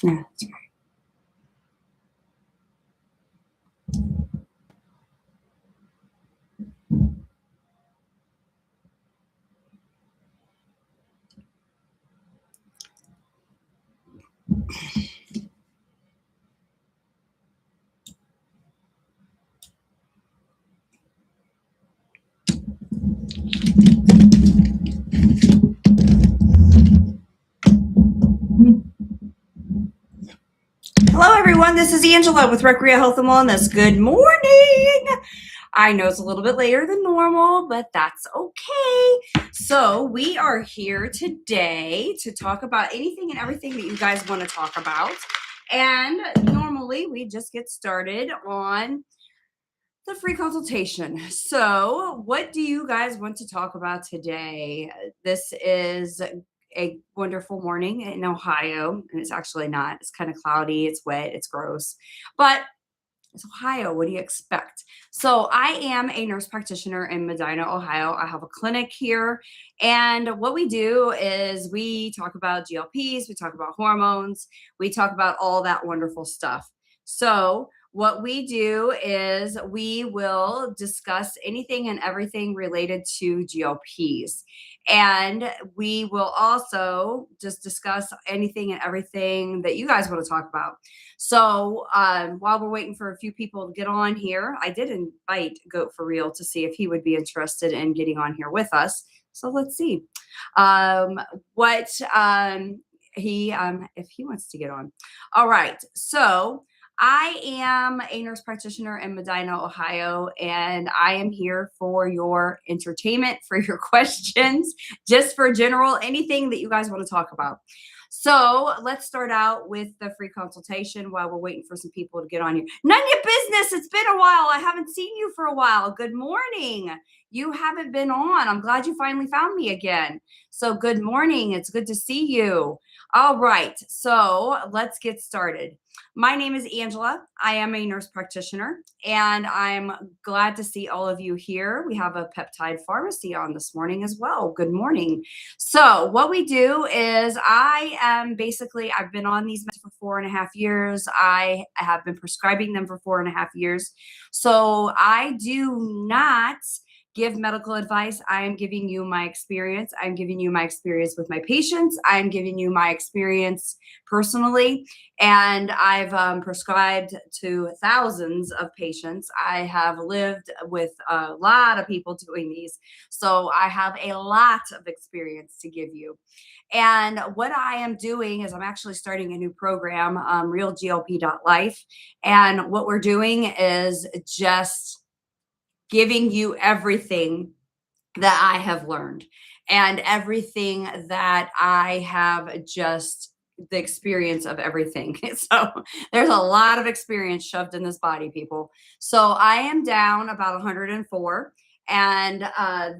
Yeah, that's right. Hello, everyone. This is Angela with Recrea Health Wellness. Good morning. I know it's a little bit later than normal, but that's okay. So we are here today to talk about anything and everything that you guys want to talk about. And normally we just get started on the free consultation. So what do you guys want to talk about today? This is a wonderful morning in Ohio, and it's actually not. It's kind of cloudy, it's wet, it's gross, but it's Ohio. What do you expect? So I am a nurse practitioner in Medina, Ohio. I have a clinic here, and what we do is we talk about GLPs, we talk about hormones, we talk about all that wonderful stuff. So what we do is we will discuss anything and everything related to GLPs. And we will also just discuss anything and everything that you guys want to talk about. So while we're waiting for a few people to get on here, I did invite Goat for Real to see if he would be interested in getting on here with us. So let's see what if he wants to get on. All right. So I am a nurse practitioner in Medina, Ohio, and I am here for your entertainment, for your questions, just for general anything that you guys want to talk about. So let's start out with the free consultation while we're waiting for some people to get on here. None of your business. It's been a while. I haven't seen you for a while. Good morning. You haven't been on. I'm glad you finally found me again. So good morning. It's good to see you. All right. So let's get started. My name is Angela. I am a nurse practitioner, and I'm glad to see all of you here. We have a peptide pharmacy on this morning as well. Good morning. So what we do is I've been on these meds for 4.5 years. I have been prescribing them for 4.5 years. So I do not give medical advice. I am giving you my experience. I'm giving you my experience with my patients. I'm giving you my experience personally. And I've prescribed to thousands of patients. I have lived with a lot of people doing these. So I have a lot of experience to give you. And what I am doing is I'm actually starting a new program, RealGLP.life. And what we're doing is just giving you everything that I have learned and everything that I have just the experience of everything. So there's a lot of experience shoved in this body, people. So I am down about 104. And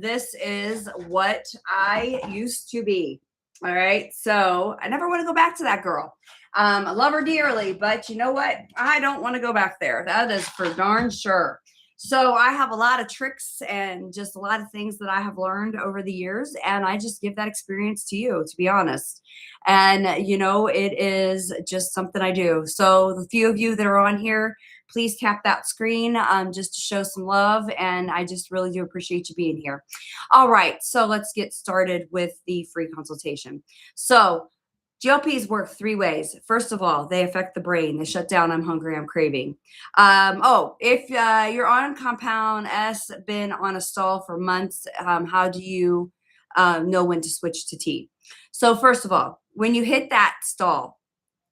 this is what I used to be. All right. So I never want to go back to that girl. I love her dearly, but you know what? I don't want to go back there. That is for darn sure. So I have a lot of tricks and just a lot of things that I have learned over the years. And I just give that experience to you, to be honest. And, it is just something I do. So the few of you that are on here, please tap that screen just to show some love. And I just really do appreciate you being here. All right. So let's get started with the free consultation. So GLPs work 3 ways. First of all, they affect the brain. They shut down I'm hungry, I'm craving. If you're on compound S, been on a stall for months, how do you know when to switch to T? So first of all, when you hit that stall,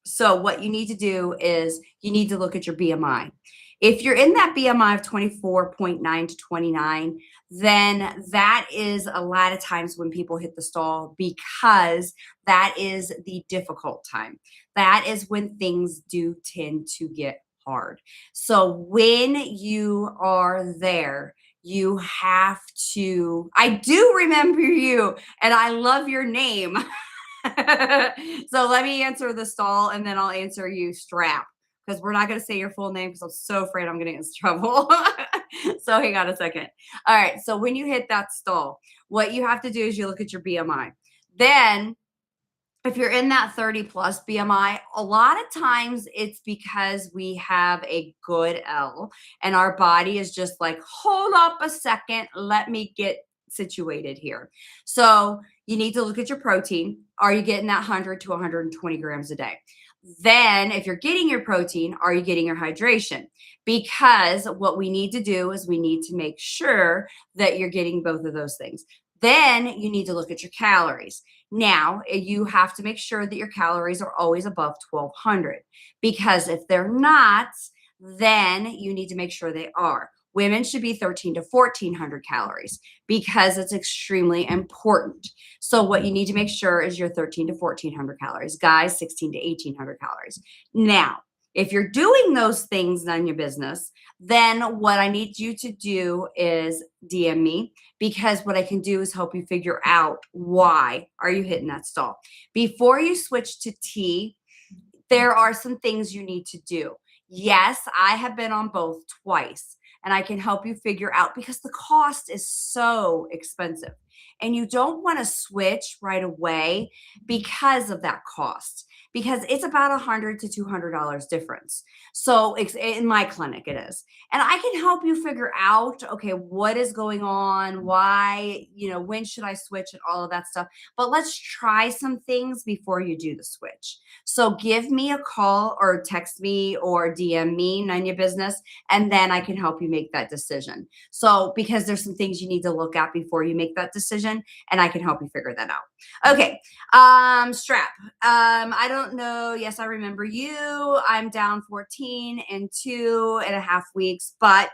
so what you need to do is you need to look at your BMI. If you're in that BMI of 24.9 to 29, then that is a lot of times when people hit the stall because that is the difficult time. That is when things do tend to get hard. So when you are there, you have to, I do remember you and I love your name. So let me answer the stall and then I'll answer you strap because we're not going to say your full name because I'm so afraid I'm going to get in trouble. So hang on a second. All right. So when you hit that stall, what you have to do is you look at your BMI. Then if you're in that 30 plus BMI, a lot of times it's because we have a good L and our body is just like, hold up a second, let me get situated here. So you need to look at your protein. Are you getting that 100 to 120 grams a day? Then, if you're getting your protein, are you getting your hydration? Because what we need to do is we need to make sure that you're getting both of those things. Then you need to look at your calories. Now, you have to make sure that your calories are always above 1200 because if they're not, then you need to make sure they are. Women should be 13 to 1400 calories because it's extremely important. So, what you need to make sure is your 13 to 1400 calories. Guys, 16 to 1800 calories. Now, if you're doing those things on your business, then what I need you to do is DM me because what I can do is help you figure out why are you hitting that stall. Before you switch to tea, there are some things you need to do. Yes, I have been on both twice and I can help you figure out because the cost is so expensive and you don't want to switch right away because of that cost because it's about $100 to $200 difference. So in my clinic it is. And I can help you figure out, okay, what is going on? Why, when should I switch and all of that stuff. But let's try some things before you do the switch. So give me a call or text me or DM me, None Your Business, and then I can help you make that decision. So because there's some things you need to look at before you make that decision, and I can help you figure that out. Okay, Strap. I don't know. Yes, I remember you. I'm down 14 in 2.5 weeks, but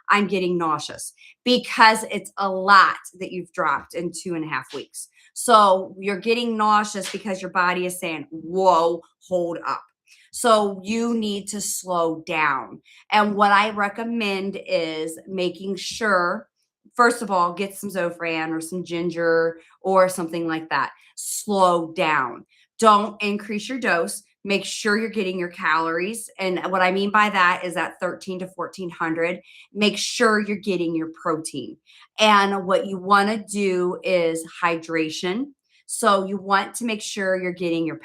I'm getting nauseous because it's a lot that you've dropped in 2.5 weeks. So you're getting nauseous because your body is saying, whoa, hold up. So you need to slow down. And what I recommend is making sure, first of all, get some Zofran or some ginger or something like that. Slow down. Don't increase your dose. Make sure you're getting your calories. And what I mean by that is that 13 to 1400. Make sure you're getting your protein. And what you want to do is hydration. So you want to make sure you're getting your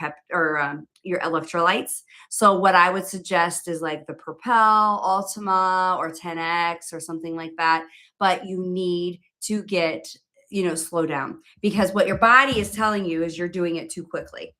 your electrolytes. So what I would suggest is like the Propel, Ultima, or 10X or something like that. But you need to get, slow down because what your body is telling you is you're doing it too quickly.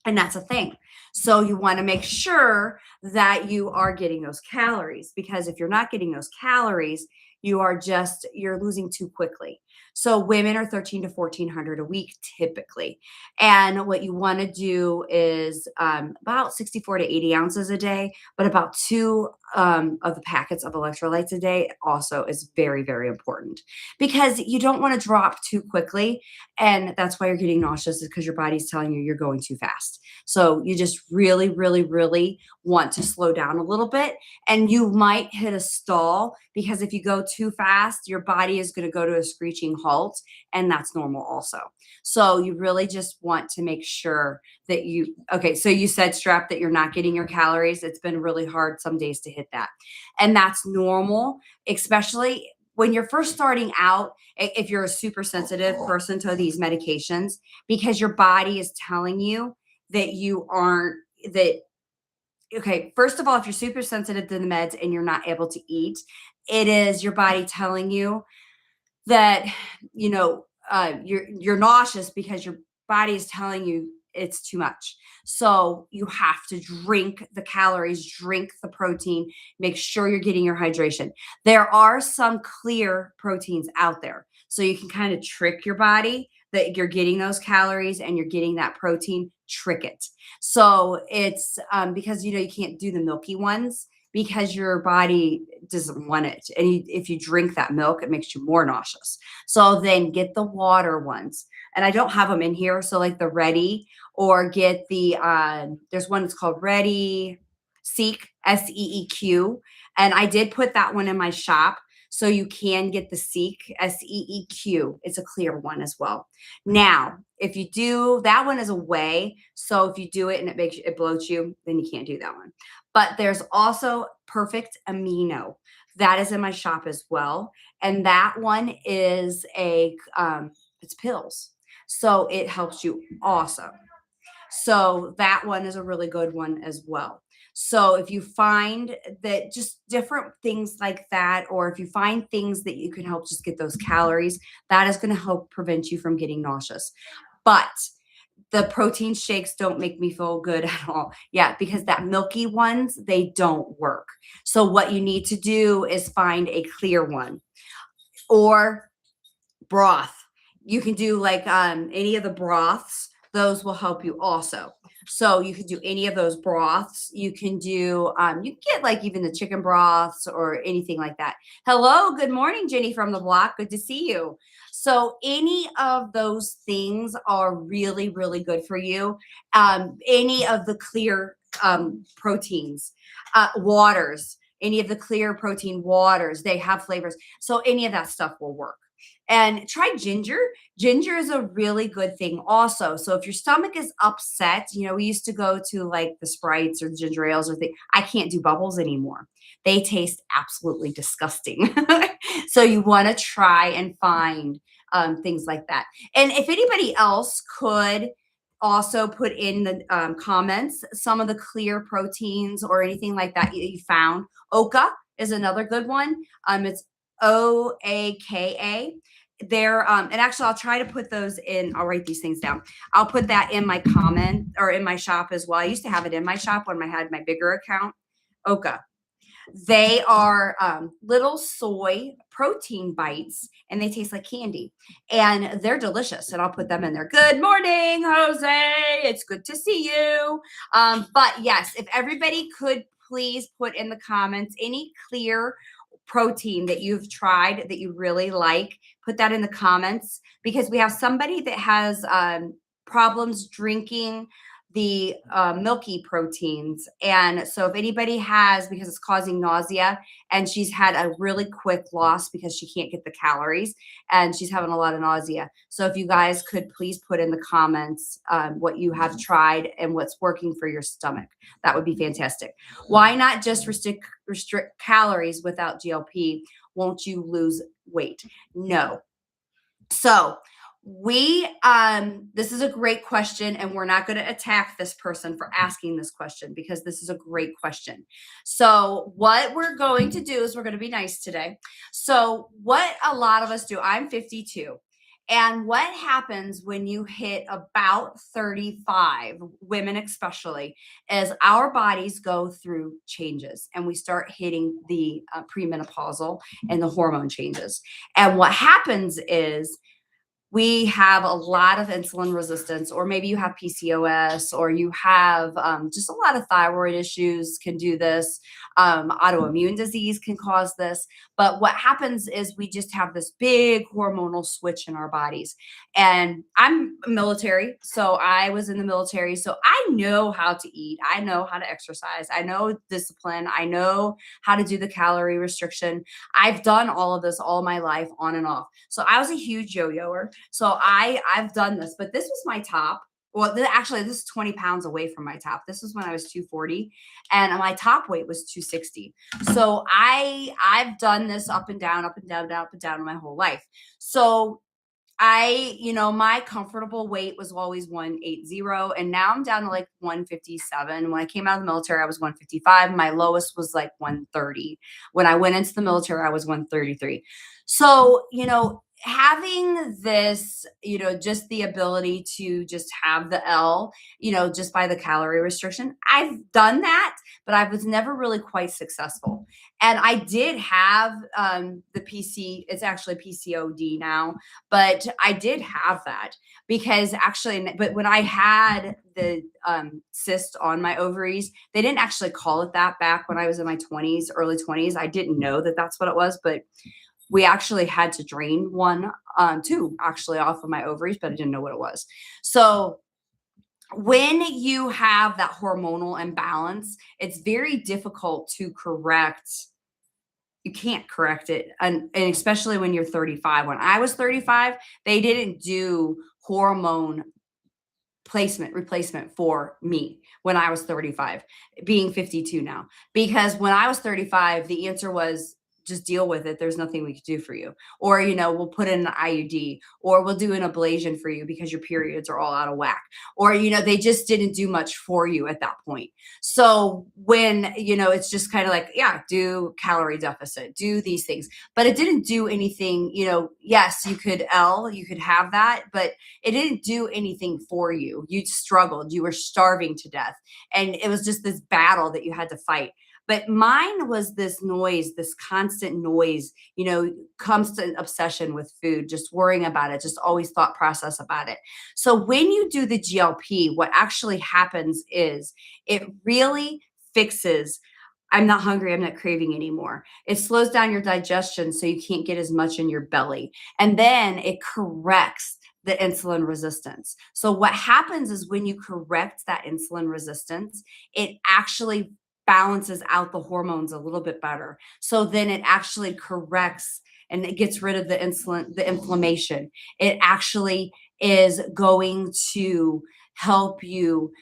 And that's a thing. So you want to make sure that you are getting those calories because if you're not getting those calories, you're losing too quickly. So women are 13 to 1400 a week typically. And what you want to do is about 64 to 80 ounces a day, but about two of the packets of electrolytes a day also is very, very important because you don't want to drop too quickly. And that's why you're getting nauseous is because your body's telling you you're going too fast. So you just really, really, really want to slow down a little bit. And you might hit a stall because if you go too fast, your body is going to go to a screeching halt. And that's normal also. So you really just want to make sure that okay, so you said, Strap, that you're not getting your calories. It's been really hard some days to hit that. And that's normal, especially when you're first starting out, if you're a super sensitive person to these medications, because your body is telling you that you aren't, okay, first of all, if you're super sensitive to the meds and you're not able to eat, it is your body telling you that, you're nauseous because your body is telling you it's too much. So you have to drink the calories, drink the protein, make sure you're getting your hydration. There are some clear proteins out there. So you can kind of trick your body that you're getting those calories and you're getting that protein, trick it. So it's because, you can't do the milky ones because your body doesn't want it. And if you drink that milk, it makes you more nauseous. So then get the water ones. And I don't have them in here. So like the Ready or get there's one that's called Ready Seek, SEEQ. And I did put that one in my shop. So you can get the Seek, SEEQ. It's a clear one as well. Now, if you do, that one is a whey. So if you do it and it bloats you, then you can't do that one. But there's also Perfect Amino. That is in my shop as well. And that one is it's pills. So it helps you also. So that one is a really good one as well. So if you find that just different things like that, or if you find things that you can help just get those calories, that is going to help prevent you from getting nauseous. But the protein shakes don't make me feel good at all. Yeah, because that milky ones, they don't work. So what you need to do is find a clear one or broth. You can do like any of the broths. Those will help you also. So you can do any of those broths. You can do, you can get like even the chicken broths or anything like that. Hello, good morning, Jenny from the block. Good to see you. So any of those things are really, really good for you. Any of the clear proteins, waters, any of the clear protein waters, they have flavors. So any of that stuff will work. And try ginger. Ginger is a really good thing also. So if your stomach is upset, we used to go to like the Sprites or the ginger ales or things. I can't do bubbles anymore. They taste absolutely disgusting. So you want to try and find things like that. And if anybody else could also put in the comments some of the clear proteins or anything like that you found. Oka is another good one. It's OAKA. They're and actually I'll try to put those in. I'll write these things down. I'll put that in my comment or in my shop as well. I used to have it in my shop when I had my bigger account. Oka. They are little soy protein bites and they taste like candy and they're delicious. And I'll put them in there. Good morning, Jose. It's good to see you. But yes, if everybody could please put in the comments any clear protein that you've tried that you really like, put that in the comments because we have somebody that has problems drinking the milky proteins. And so if anybody has, because it's causing nausea and she's had a really quick loss because she can't get the calories and she's having a lot of nausea. So if you guys could please put in the comments what you have tried and what's working for your stomach, that would be fantastic. Why not just restrict calories without GLP? Won't you lose weight? No. So this is a great question and we're not going to attack this person for asking this question because this is a great question. So what we're going to do is we're going to be nice today. So what a lot of us do, I'm 52. And what happens when you hit about 35, women especially, is our bodies go through changes and we start hitting the premenopausal and the hormone changes. And what happens is we have a lot of insulin resistance, or maybe you have PCOS, or you have just a lot of thyroid issues can do this. Autoimmune disease can cause this. But what happens is we just have this big hormonal switch in our bodies. And I'm military, so I was in the military. So I know how to eat. I know how to exercise. I know discipline. I know how to do the calorie restriction. I've done all of this all my life on and off. So I was a huge yo-yoer. So I've done this, but this was my top. Well, actually, this is 20 pounds away from my top. This was when I was 240 and my top weight was 260. So I've done this up and down, up and down, up and down my whole life. So my comfortable weight was always 180 and now I'm down to like 157. When I came out of the military, I was 155. My lowest was like 130. When I went into the military, I was 133. So, having this, just the ability to just have the L, just by the calorie restriction, I've done that, but I was never really quite successful. And I did have the it's actually PCOD now, but I did have that because but when I had the cyst on my ovaries, they didn't actually call it that back when I was in my 20s, early 20s. I didn't know that that's what it was, but we actually had to drain two actually off of my ovaries, but I didn't know what it was. So when you have that hormonal imbalance, it's very difficult to correct. You can't correct it. And especially when you're 35. When I was 35, they didn't do hormone replacement for me when I was 35, being 52 now. Because when I was 35, the answer was just deal with it. There's nothing we could do for you. Or, we'll put in an IUD, or we'll do an ablation for you because your periods are all out of whack. Or, they just didn't do much for you at that point. So when, it's just kind of like, yeah, do calorie deficit, do these things, but it didn't do anything. Yes, you could have that, but it didn't do anything for you. You struggled, you were starving to death. And it was just this battle that you had to fight. But mine was this noise, this constant noise, constant obsession with food, just worrying about it, just always thought process about it. So when you do the GLP, what actually happens is it really fixes, I'm not hungry, I'm not craving anymore. It slows down your digestion so you can't get as much in your belly. And then it corrects the insulin resistance. So what happens is when you correct that insulin resistance, it actually balances out the hormones a little bit better. So then it actually corrects and it gets rid of the inflammation. It actually is going to help you.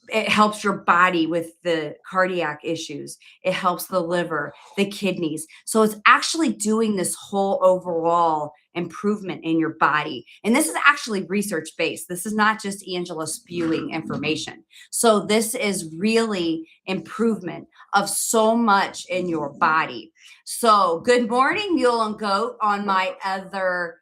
It helps your body with the cardiac issues. It helps the liver, the kidneys. So it's actually doing this whole overall improvement in your body. And this is actually research-based. This is not just Angela spewing information. So this is really improvement of so much in your body. So good morning, Mule and Goat on my other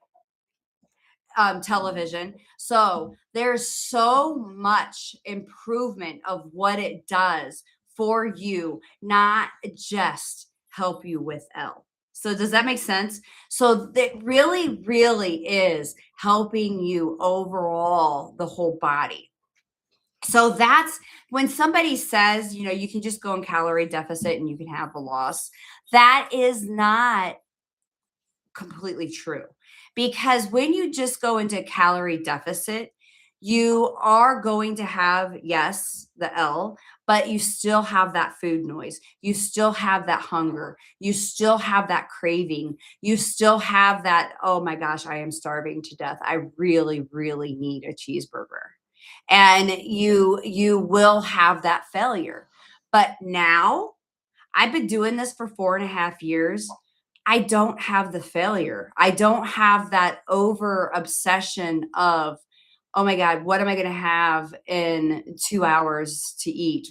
television. So there's so much improvement of what it does for you, not just help you with L. So does that make sense? So that really, really is helping you overall, the whole body. So that's when somebody says, you can just go in calorie deficit and you can have the loss. That is not completely true. Because when you just go into calorie deficit, you are going to have, yes, the L, but you still have that food noise. You still have that hunger. You still have that craving. You still have that, oh my gosh, I am starving to death. I really, really need a cheeseburger. And you will have that failure. But now I've been doing this for 4.5 years. I don't have the failure. I don't have that over obsession of, oh my God, what am I going to have in 2 hours to eat?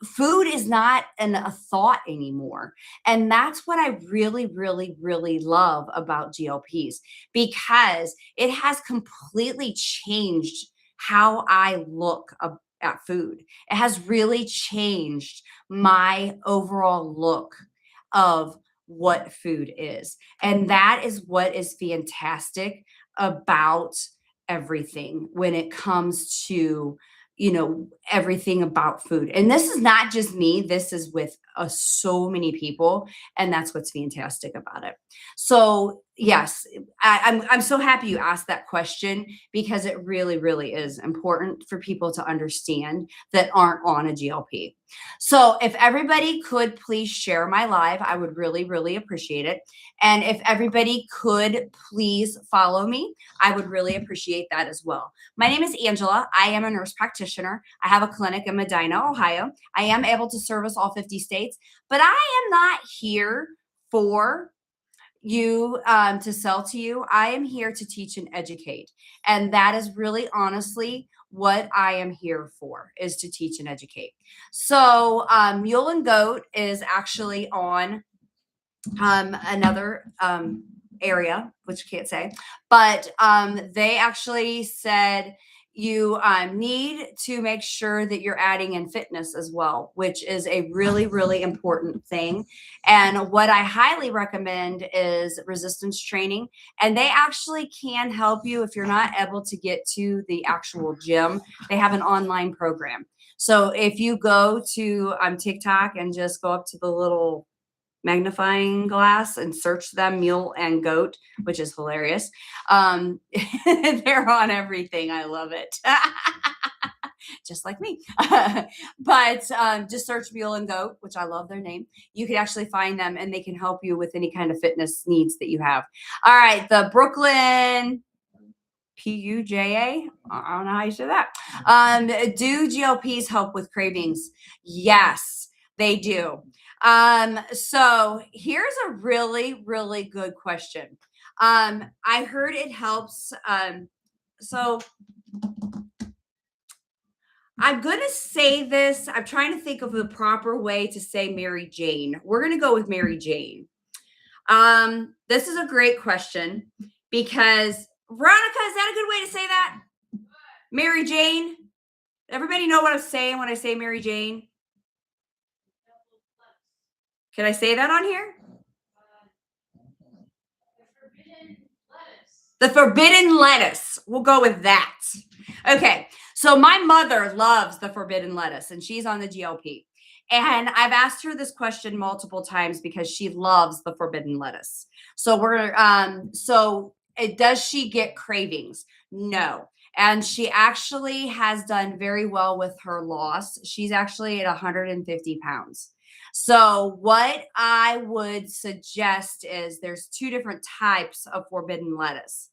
Food is not a thought anymore. And that's what I really, really, really love about GLPs, because it has completely changed how I look at food. It has really changed my overall look of what food is. And that is what is fantastic about everything when it comes to, everything about food. And this is not just me, this is with so many people. And that's what's fantastic about it. So yes, I'm so happy you asked that question, because it really, really is important for people to understand that aren't on a GLP. So if everybody could please share my live, I would really, really appreciate it. And if everybody could please follow me, I would really appreciate that as well. My name is Angela. I am a nurse practitioner. I have a clinic in Medina, Ohio. I am able to service all 50 states, but I am not here for you to sell to you. I am here to teach and educate. And that is really honestly what I am here for, is to teach and educate. So Mule and Goat is actually on another area, which I can't say, but they actually said you need to make sure that you're adding in fitness as well, which is a really, really important thing. And what I highly recommend is resistance training. And they actually can help you if you're not able to get to the actual gym. They have an online program. So if you go to TikTok and just go up to the little magnifying glass and search them, Mule and Goat, which is hilarious. They're on everything. I love it. Just like me. But just search Mule and Goat, which I love their name. You can actually find them and they can help you with any kind of fitness needs that you have. All right. The Brooklyn PUJA. I don't know how you say that. Do GLPs help with cravings? Yes, they do. So here's a really, really good question. I heard it helps. So I'm going to say this. I'm trying to think of the proper way to say Mary Jane. We're going to go with Mary Jane. This is a great question because Veronica, is that a good way to say that? Mary Jane? Everybody know what I'm saying when I say Mary Jane? Can I say that on here? The forbidden lettuce. We'll go with that. Okay. So my mother loves the forbidden lettuce and she's on the GLP. And I've asked her this question multiple times because she loves the forbidden lettuce. Does she get cravings? No. And she actually has done very well with her loss. She's actually at 150 pounds. So what I would suggest is there's two different types of forbidden lettuce.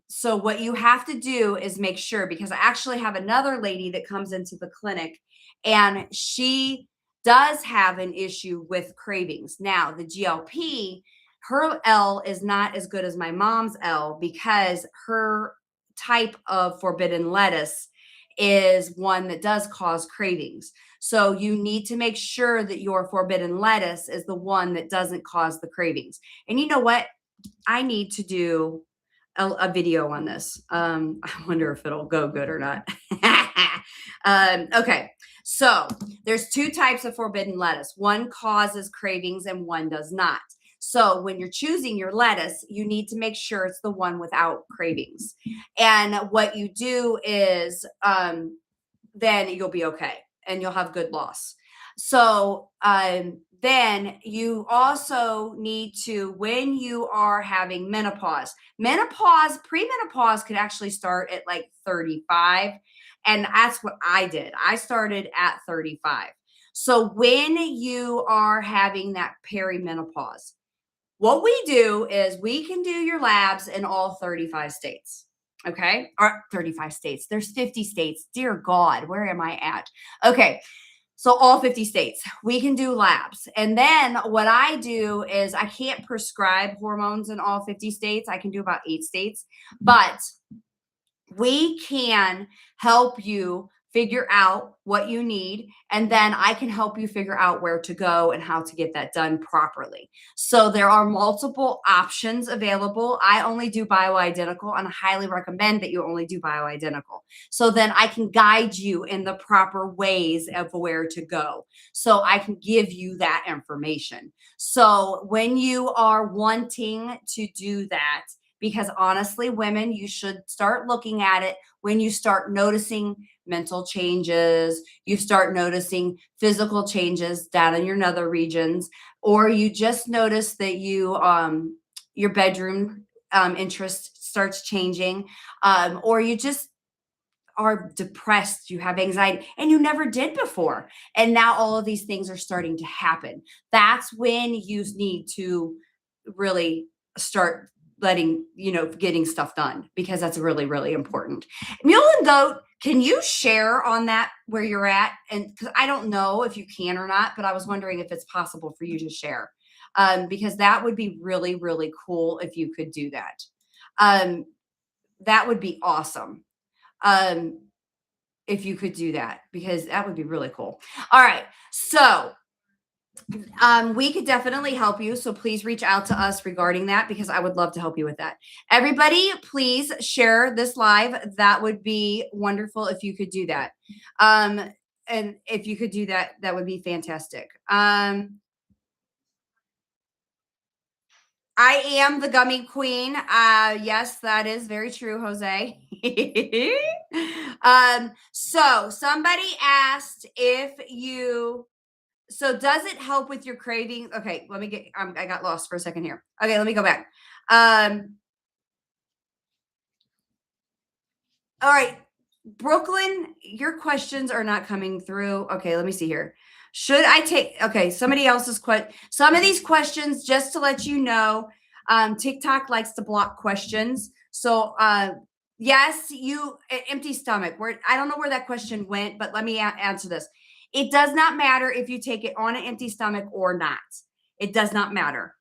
So what you have to do is make sure, because I actually have another lady that comes into the clinic and she does have an issue with cravings. Now, the GLP, her L is not as good as my mom's L because her type of forbidden lettuce is one that does cause cravings. So you need to make sure that your forbidden lettuce is the one that doesn't cause the cravings. And you know what? I need to do a video on this. I wonder if it'll go good or not. Okay. So there's two types of forbidden lettuce. One causes cravings and one does not. So when you're choosing your lettuce, you need to make sure it's the one without cravings. And what you do is then you'll be okay and you'll have good loss. So then you also need to, when you are having premenopause could actually start at like 35. And that's what I did. I started at 35. So when you are having that perimenopause, what we do is we can do your labs in all 35 states. Okay. Or 35 states. There's 50 states. Dear God, where am I at? Okay. So all 50 states, we can do labs. And then what I do is I can't prescribe hormones in all 50 states. I can do about 8 states, but we can help you figure out what you need. And then I can help you figure out where to go and how to get that done properly. So there are multiple options available. I only do bioidentical and I highly recommend that you only do bioidentical. So then I can guide you in the proper ways of where to go. So I can give you that information. So when you are wanting to do that, because honestly, women, you should start looking at it when you start noticing mental changes, you start noticing physical changes down in your nether regions, or you just notice that your bedroom interest starts changing, or you just are depressed, you have anxiety, and you never did before. And now all of these things are starting to happen. That's when you need to really start getting stuff done, because that's really, really important. Mule and Goat, can you share on that where you're at? And because I don't know if you can or not, but I was wondering if it's possible for you to share, because that would be really, really cool if you could do that. That would be awesome. If you could do that, because that would be really cool. All right. So we could definitely help you. So please reach out to us regarding that, because I would love to help you with that. Everybody, please share this live. That would be wonderful if you could do that. And if you could do that, that would be fantastic. I am the gummy queen. Yes, that is very true, Jose. So somebody asked so does it help with your craving? Okay, let me get, I got lost for a second here. Okay, let me go back. All right, Brooklyn, your questions are not coming through. Okay, let me see here. Should I take, okay, somebody else's some of these questions, just to let you know, TikTok likes to block questions. So, yes, empty stomach. I don't know where that question went, but let me answer this. It does not matter if you take it on an empty stomach or not. It does not matter.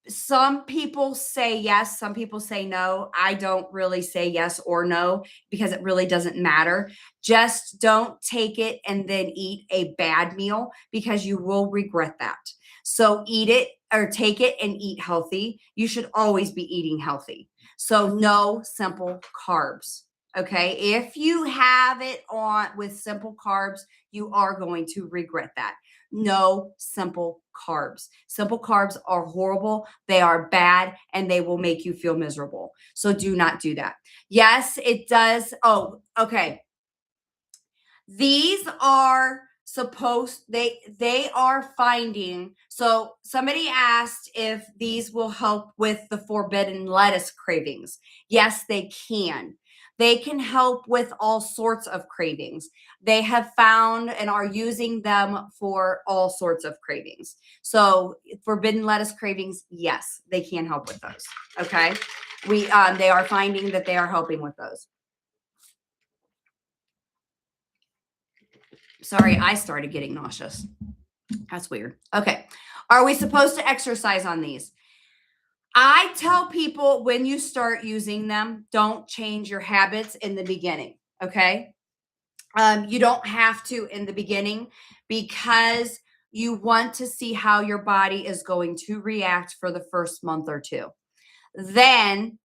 Some people say yes, some people say no. I don't really say yes or no because it really doesn't matter. Just don't take it and then eat a bad meal because you will regret that. So eat it or take it and eat healthy. You should always be eating healthy. So no simple carbs. Okay. If you have it on with simple carbs, you are going to regret that. No simple carbs. Simple carbs are horrible. They are bad and they will make you feel miserable. So do not do that. Yes, it does. Oh, okay. These are they are finding. So somebody asked if these will help with the forbidden lettuce cravings. Yes, they can. They can help with all sorts of cravings. They have found and are using them for all sorts of cravings. So forbidden lettuce cravings, yes, they can help with those. Okay. They are finding that they are helping with those. Sorry, I started getting nauseous. That's weird. Okay. Are we supposed to exercise on these? I tell people when you start using them, don't change your habits in the beginning. Okay. You don't have to in the beginning because you want to see how your body is going to react for the first month or two. Then,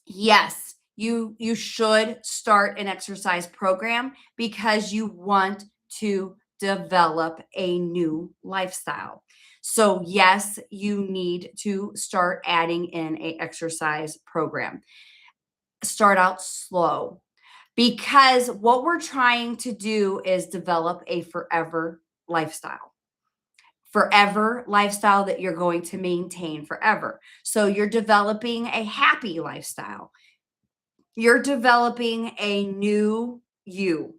yes, you should start an exercise program because you want to develop a new lifestyle. So yes, you need to start adding in a exercise program. Start out slow because what we're trying to do is develop a forever lifestyle. Forever lifestyle that you're going to maintain forever. So you're developing a happy lifestyle. You're developing a new you.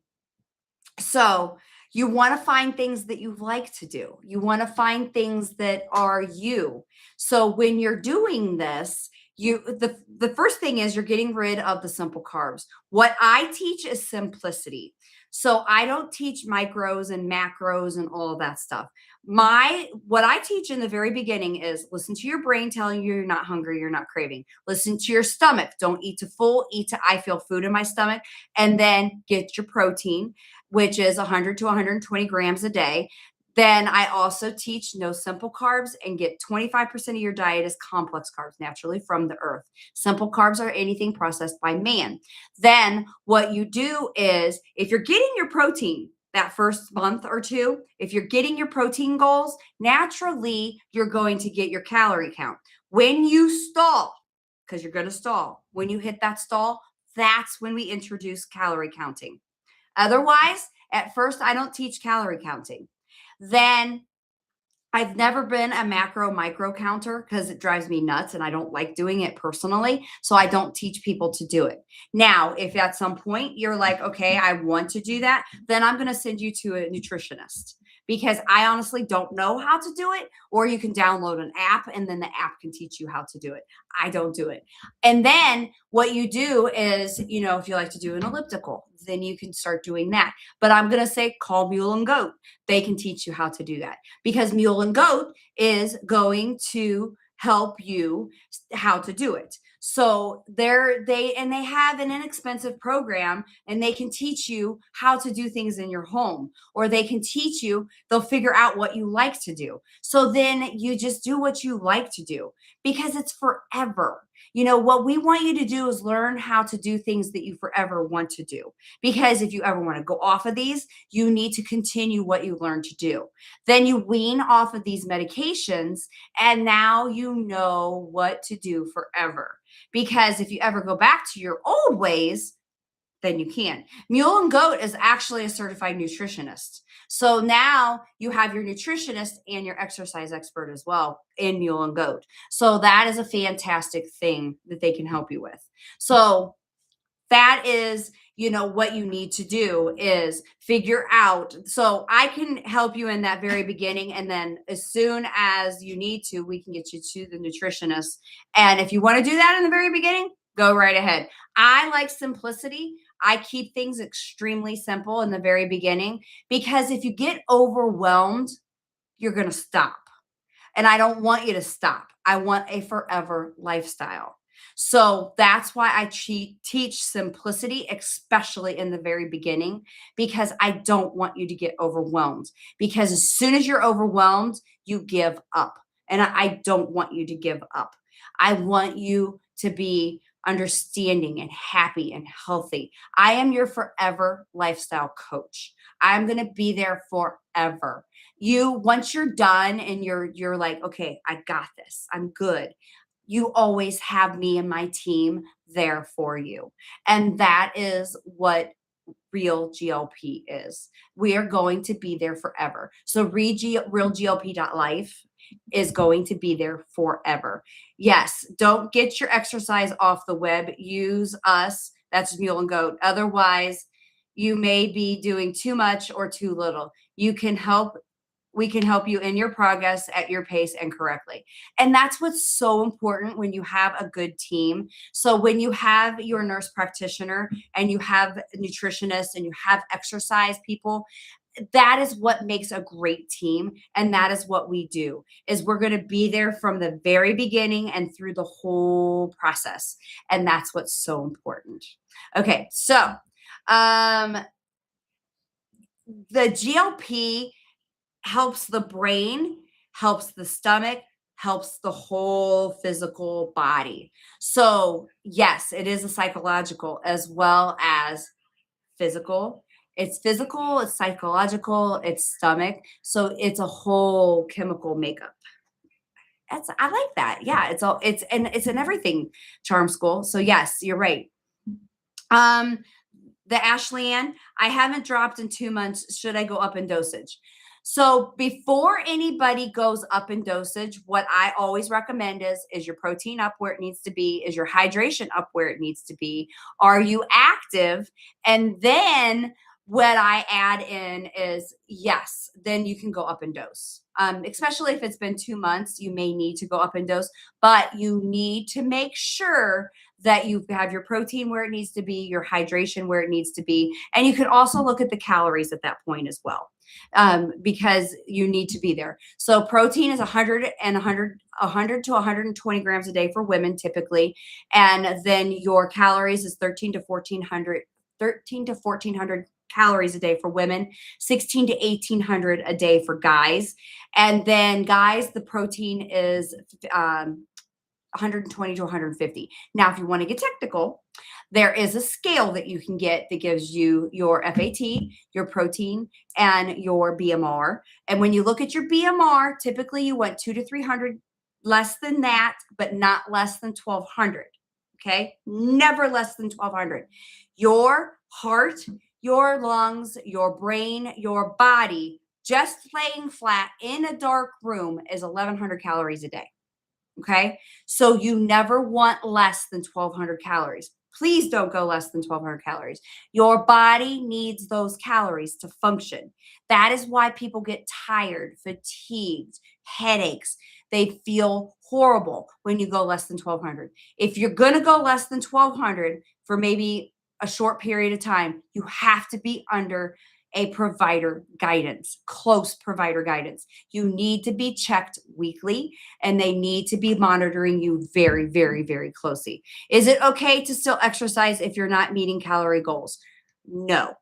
So you want to find things that you like to do. You want to find things that are you. So when you're doing this, the first thing is you're getting rid of the simple carbs. What I teach is simplicity. So I don't teach micros and macros and all of that stuff. What I teach in the very beginning is listen to your brain telling you you're not hungry, you're not craving. Listen to your stomach. Don't eat to full, eat to I feel food in my stomach, and then get your protein, which is 100 to 120 grams a day. Then I also teach no simple carbs and get 25% of your diet is complex carbs naturally from the earth. Simple carbs are anything processed by man. Then what you do is if you're getting your protein that first month or two, if you're getting your protein goals, naturally you're going to get your calorie count. When you stall, because you're going to stall, when you hit that stall, that's when we introduce calorie counting. Otherwise, at first, I don't teach calorie counting. Then I've never been a macro micro counter because it drives me nuts and I don't like doing it personally. So I don't teach people to do it. Now, if at some point you're like, okay, I want to do that, then I'm going to send you to a nutritionist because I honestly don't know how to do it. Or you can download an app and then the app can teach you how to do it. I don't do it. And then what you do is, if you like to do an elliptical, then you can start doing that. But I'm going to say call Mule and Goat. They can teach you how to do that because Mule and Goat is going to help you how to do it. So they have an inexpensive program and they can teach you how to do things in your home, or they can teach you, they'll figure out what you like to do. So then you just do what you like to do because it's forever. What we want you to do is learn how to do things that you forever want to do. Because if you ever want to go off of these, you need to continue what you learned to do. Then you wean off of these medications, and now you know what to do forever. Because if you ever go back to your old ways, then you can. Mule and Goat is actually a certified nutritionist. So now you have your nutritionist and your exercise expert as well in Mule and Goat. So that is a fantastic thing that they can help you with. So that is, what you need to do is figure out. So I can help you in that very beginning. And then as soon as you need to, we can get you to the nutritionist. And if you want to do that in the very beginning, go right ahead. I like simplicity. I keep things extremely simple in the very beginning, because if you get overwhelmed, you're going to stop. And I don't want you to stop. I want a forever lifestyle. So that's why I teach simplicity, especially in the very beginning, because I don't want you to get overwhelmed. Because as soon as you're overwhelmed, you give up. And I don't want you to give up. I want you to be understanding and happy and healthy. I am your forever lifestyle coach. I'm going to be there forever. Once you're done and you're like, okay, I got this, I'm good, you always have me and my team there for you. And that is what RealGLP is. We are going to be there forever. So RealGLP.life is going to be there forever. Yes, don't get your exercise off the web. Use us. That's Mule and Goat. Otherwise, you may be doing too much or too little. We can help you in your progress at your pace and correctly. And that's what's so important when you have a good team. So when you have your nurse practitioner and you have nutritionists and you have exercise people, that is what makes a great team. And that is what we do, is we're going to be there from the very beginning and through the whole process. And that's what's so important. Okay. So, the GLP helps the brain, helps the stomach, helps the whole physical body. So yes, it is a psychological as well as physical. It's physical, it's psychological, it's stomach. So it's a whole chemical makeup. I like that. Yeah, it's in everything, Charm School. So yes, you're right. The Ashley-Ann, I haven't dropped in 2 months. Should I go up in dosage? So before anybody goes up in dosage, what I always recommend is your protein up where it needs to be? Is your hydration up where it needs to be? Are you active? And then what I add in is, yes, then you can go up in dose. Especially if it's been 2 months, you may need to go up in dose, but you need to make sure that you have your protein where it needs to be, your hydration where it needs to be. And you can also look at the calories at that point as well, because you need to be there. So protein is 100 to 120 grams a day for women typically. And then your calories is 13 to 1400 calories a day for women, 16 to 1800 a day for guys. And then guys, the protein is 120 to 150. Now, if you want to get technical, there is a scale that you can get that gives you your FAT, your protein, and your BMR. And when you look at your BMR, typically you want 200 to 300, less than that, but not less than 1200. Okay. Never less than 1200. Your heart, your lungs, your brain, your body, just laying flat in a dark room is 1100 calories a day. Okay. So you never want less than 1200 calories. Please don't go less than 1200 calories. Your body needs those calories to function. That is why people get tired, fatigued, headaches. They feel horrible when you go less than 1200. If you're going to go less than 1200 for maybe a short period of time, you have to be under a provider guidance, close provider guidance. You need to be checked weekly and they need to be monitoring you very, very, very closely. Is it okay to still exercise if you're not meeting calorie goals? No.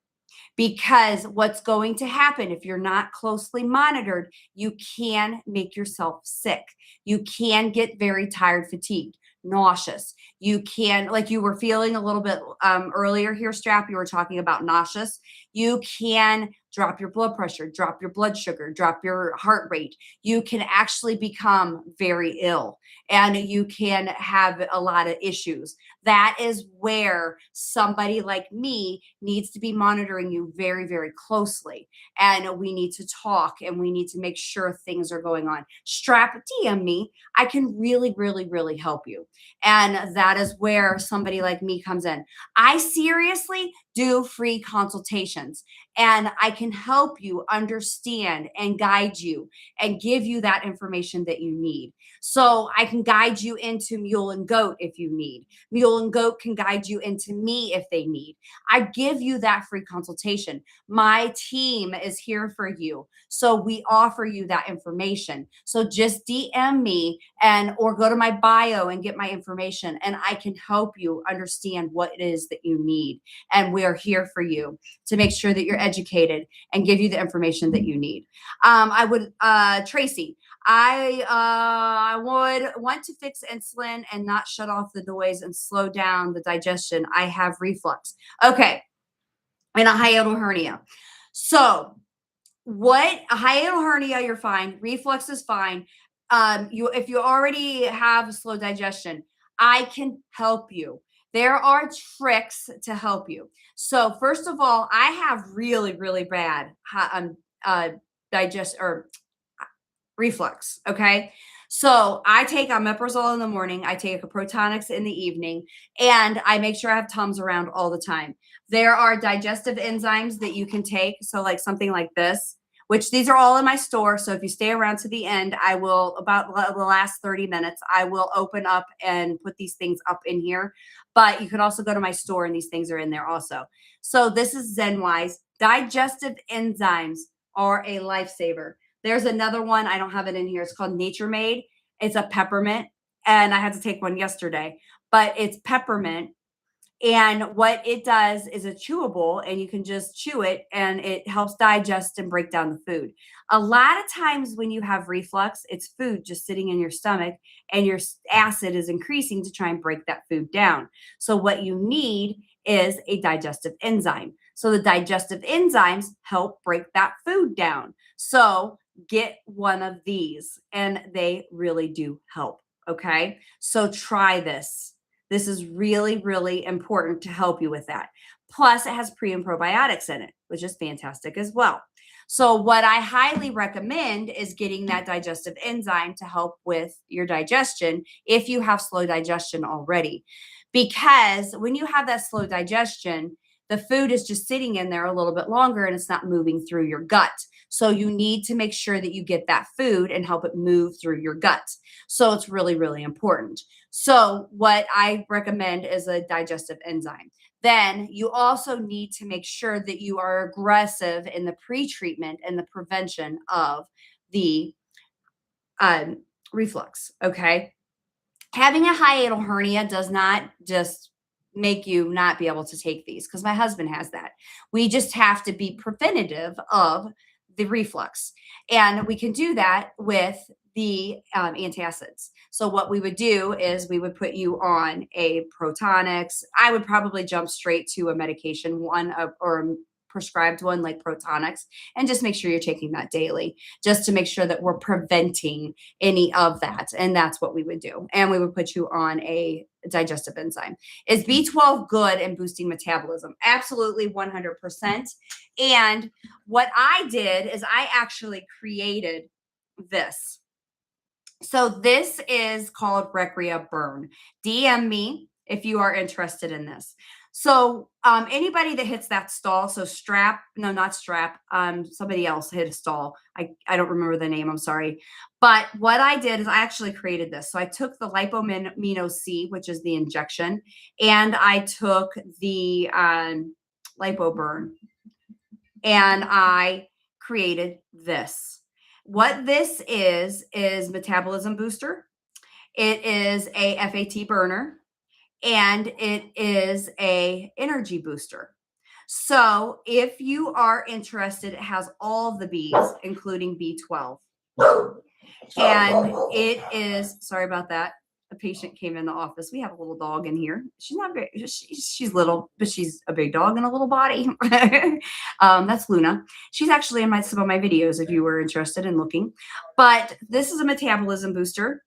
Because what's going to happen if you're not closely monitored, you can make yourself sick. You can get very tired, fatigued, nauseous. You can, like you were feeling a little bit earlier here, Strap, you were talking about nauseous. You can drop your blood pressure, drop your blood sugar, drop your heart rate. You can actually become very ill and you can have a lot of issues. That is where somebody like me needs to be monitoring you very, very closely. And we need to talk and we need to make sure things are going on. Strap, DM me. I can really, really, really help you. And that is where somebody like me comes in. I seriously do free consultations. and I can help you understand and guide you and give you that information that you need. So I can guide you into mule and goat if you need. Mule and goat can guide you into me if they need. I give you that free consultation. My team is here for you. So we offer you that information. So just DM me and or go to my bio and get my information, and I can help you understand what it is that you need. And we are here for you to make sure that you're educated and give you the information that you need. Tracy, I would want to fix insulin and not shut off the noise and slow down the digestion. I have reflux. Okay. And a hiatal hernia. So what a hiatal hernia, you're fine. Reflux is fine. If you already have a slow digestion, I can help you. There are tricks to help you. So first of all, I have really, really bad digest or reflux. Okay. So I take omeprazole in the morning. I take a Protonix in the evening, and I make sure I have Tums around all the time. There are digestive enzymes that you can take. So like something like this, which these are all in my store. So if you stay around to the end, I will, about the last 30 minutes, I will open up and put these things up in here. But you can also go to my store and these things are in there also. So this is ZenWise. Digestive enzymes are a lifesaver. There's another one. I don't have it in here. It's called Nature Made. It's a peppermint, and I had to take one yesterday, but it's peppermint. And what it does is a chewable, and you can just chew it, and it helps digest and break down the food. A lot of times when you have reflux, it's food just sitting in your stomach, and your acid is increasing to try and break that food down. So what you need is a digestive enzyme. So the digestive enzymes help break that food down. So get one of these, and they really do help. Okay. So try this. This is really, really important to help you with that. Plus, it has pre and probiotics in it, which is fantastic as well. So what I highly recommend is getting that digestive enzyme to help with your digestion if you have slow digestion already. Because when you have that slow digestion, the food is just sitting in there a little bit longer and it's not moving through your gut. So you need to make sure that you get that food and help it move through your gut. So it's really, really important. So what I recommend is a digestive enzyme. Then you also need to make sure that you are aggressive in the pre-treatment and the prevention of the reflux. Okay. Having a hiatal hernia does not just make you not be able to take these, because my husband has that. We just have to be preventative of the reflux. And we can do that with the antacids. So what we would do is we would put you on a Protonix. I would probably jump straight to a medication one or a prescribed one like Protonix, and just make sure you're taking that daily, just to make sure that we're preventing any of that. And that's what we would do. And we would put you on a digestive enzyme. Is B12 good in boosting metabolism? Absolutely, 100%. And what I did is I actually created this. So this is called Recrea Burn. DM me if you are interested in this. So anybody that hits that stall, so not strap, somebody else hit a stall. I don't remember the name, I'm sorry. But what I did is I actually created this. So I took the Lipomino C, which is the injection, and I took the LipoBurn, and I created this. What this is metabolism booster. It is a FAT burner, and it is a energy booster. So if you are interested, it has all the Bs, including B12. And it is, sorry about that. A patient came in the office. We have a little dog in here. She's not very, she's little, but she's a big dog in a little body. That's Luna. She's actually in some of my videos if you were interested in looking. But this is a metabolism booster.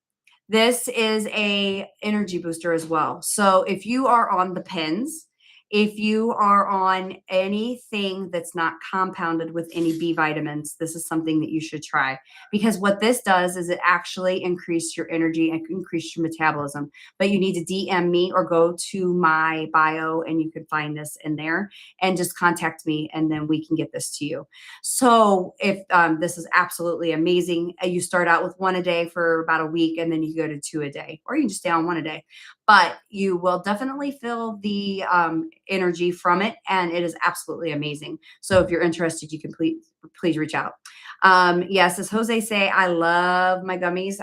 This is a energy booster as well. So if you are on the pens If you are on anything that's not compounded with any B vitamins, this is something that you should try, because what this does is it actually increases your energy and increase your metabolism. But you need to DM me or go to my bio and you can find this in there and just contact me and then we can get this to you. So if this is absolutely amazing, you start out with one a day for about a week and then you go to two a day, or you can just stay on one a day. But you will definitely feel the energy from it, and it is absolutely amazing. So if you're interested, you can please reach out. Yes, as Jose say, I love my gummies.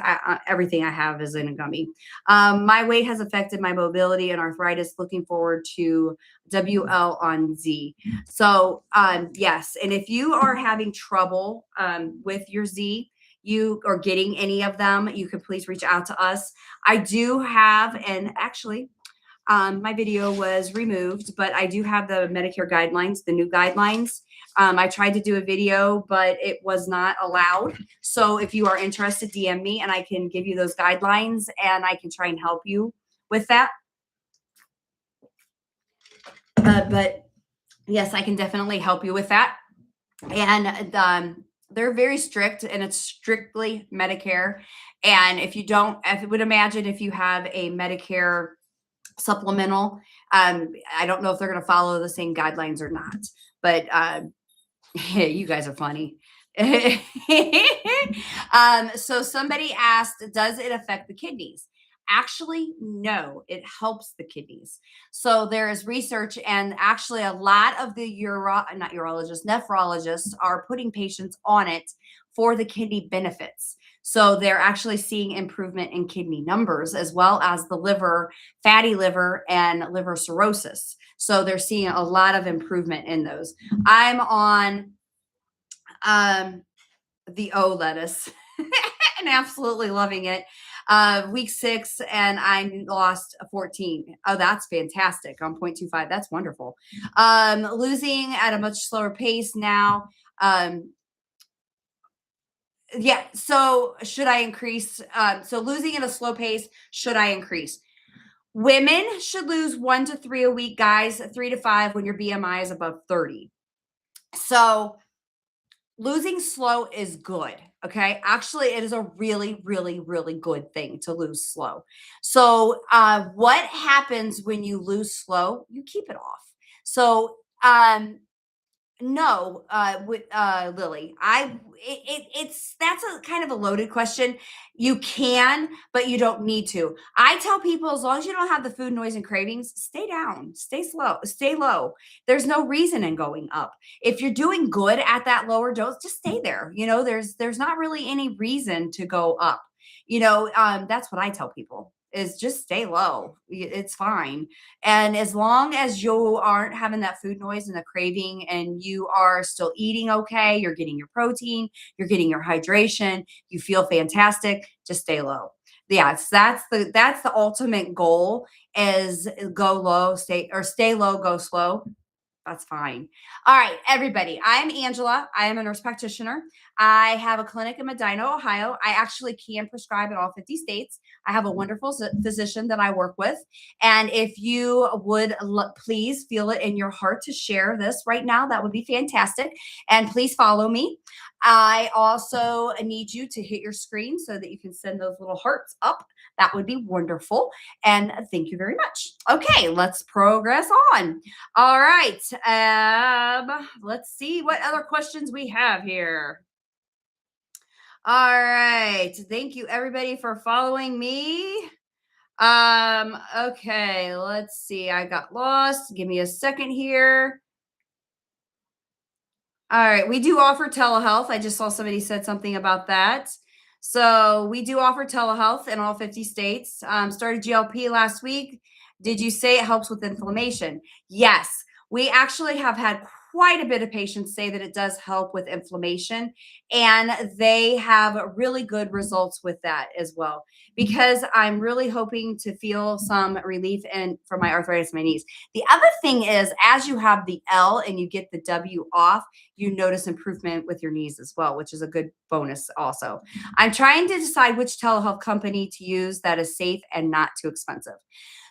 Everything I have is in a gummy. My weight has affected my mobility and arthritis. Looking forward to WL on Z. So yes, and if you are having trouble with your Z, you are getting any of them, you can please reach out to us. I do have, and actually, my video was removed, but I do have the Medicare guidelines, the new guidelines. I tried to do a video, but it was not allowed. So if you are interested, DM me and I can give you those guidelines and I can try and help you with that. But yes, I can definitely help you with that. And they're very strict, and it's strictly Medicare. And if you don't, I would imagine if you have a Medicare supplemental, I don't know if they're going to follow the same guidelines or not, but you guys are funny. So somebody asked, does it affect the kidneys? Actually, no, it helps the kidneys. So there is research, and actually a lot of the nephrologists are putting patients on it for the kidney benefits. So they're actually seeing improvement in kidney numbers, as well as the liver, fatty liver, and liver cirrhosis. So they're seeing a lot of improvement in those. I'm on the O lettuce and absolutely loving it. Week 6, and I lost 14. Oh, that's fantastic. On 0.25. That's wonderful. Losing at a much slower pace now. Yeah. So should I increase? So losing at a slow pace, should I increase? Women should lose 1 to 3 a week, guys, 3 to 5 when your BMI is above 30. So losing slow is good. Okay. Actually, it is a really, really, really good thing to lose slow. So what happens when you lose slow? You keep it off. So no, with Lily, that's a kind of a loaded question. You can, but you don't need to. I tell people, as long as you don't have the food noise and cravings, stay down, stay slow, stay low. There's no reason in going up. If you're doing good at that lower dose, just stay there. You know, there's not really any reason to go up. You know, that's what I tell people, is just stay low. It's fine. And as long as you aren't having that food noise and the craving, and you are still eating okay, you're getting your protein, you're getting your hydration, you feel fantastic, just stay low. Yes, that's the ultimate goal, is go low, stay low, go slow. That's fine. All right, everybody. I'm Angela. I am a nurse practitioner. I have a clinic in Medina, Ohio. I actually can prescribe in all 50 states. I have a wonderful physician that I work with. And if you would please feel it in your heart to share this right now, that would be fantastic. And please follow me. I also need you to hit your screen so that you can send those little hearts up. That would be wonderful. And thank you very much. Okay, let's progress on. All right. Let's see what other questions we have here. All right. Thank you, everybody, for following me. Okay, let's see. I got lost. Give me a second here. All right. We do offer telehealth. I just saw somebody said something about that. So we do offer telehealth in all 50 states. Started GLP last week. Did you say it helps with inflammation? Yes. We actually have had quite a bit of patients say that it does help with inflammation, and they have really good results with that as well. Because I'm really hoping to feel some relief for my arthritis in my knees. The other thing is, as you have the L and you get the W off, you notice improvement with your knees as well, which is a good bonus also. I'm trying to decide which telehealth company to use that is safe and not too expensive.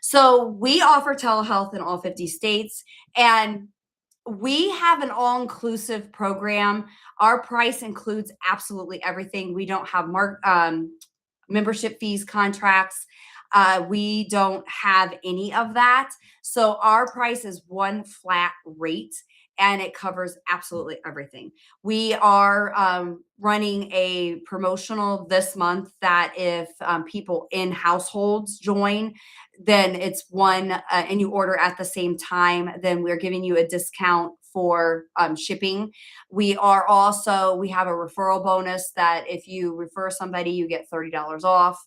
So we offer telehealth in all 50 states, and we have an all-inclusive program. Our price includes absolutely everything. We don't have membership fees, contracts. We don't have any of that. So our price is one flat rate, and it covers absolutely everything. We are running a promotional this month that if people in households join, then it's one, and you order at the same time, then we're giving you a discount for shipping. We have a referral bonus that if you refer somebody, you get $30 off.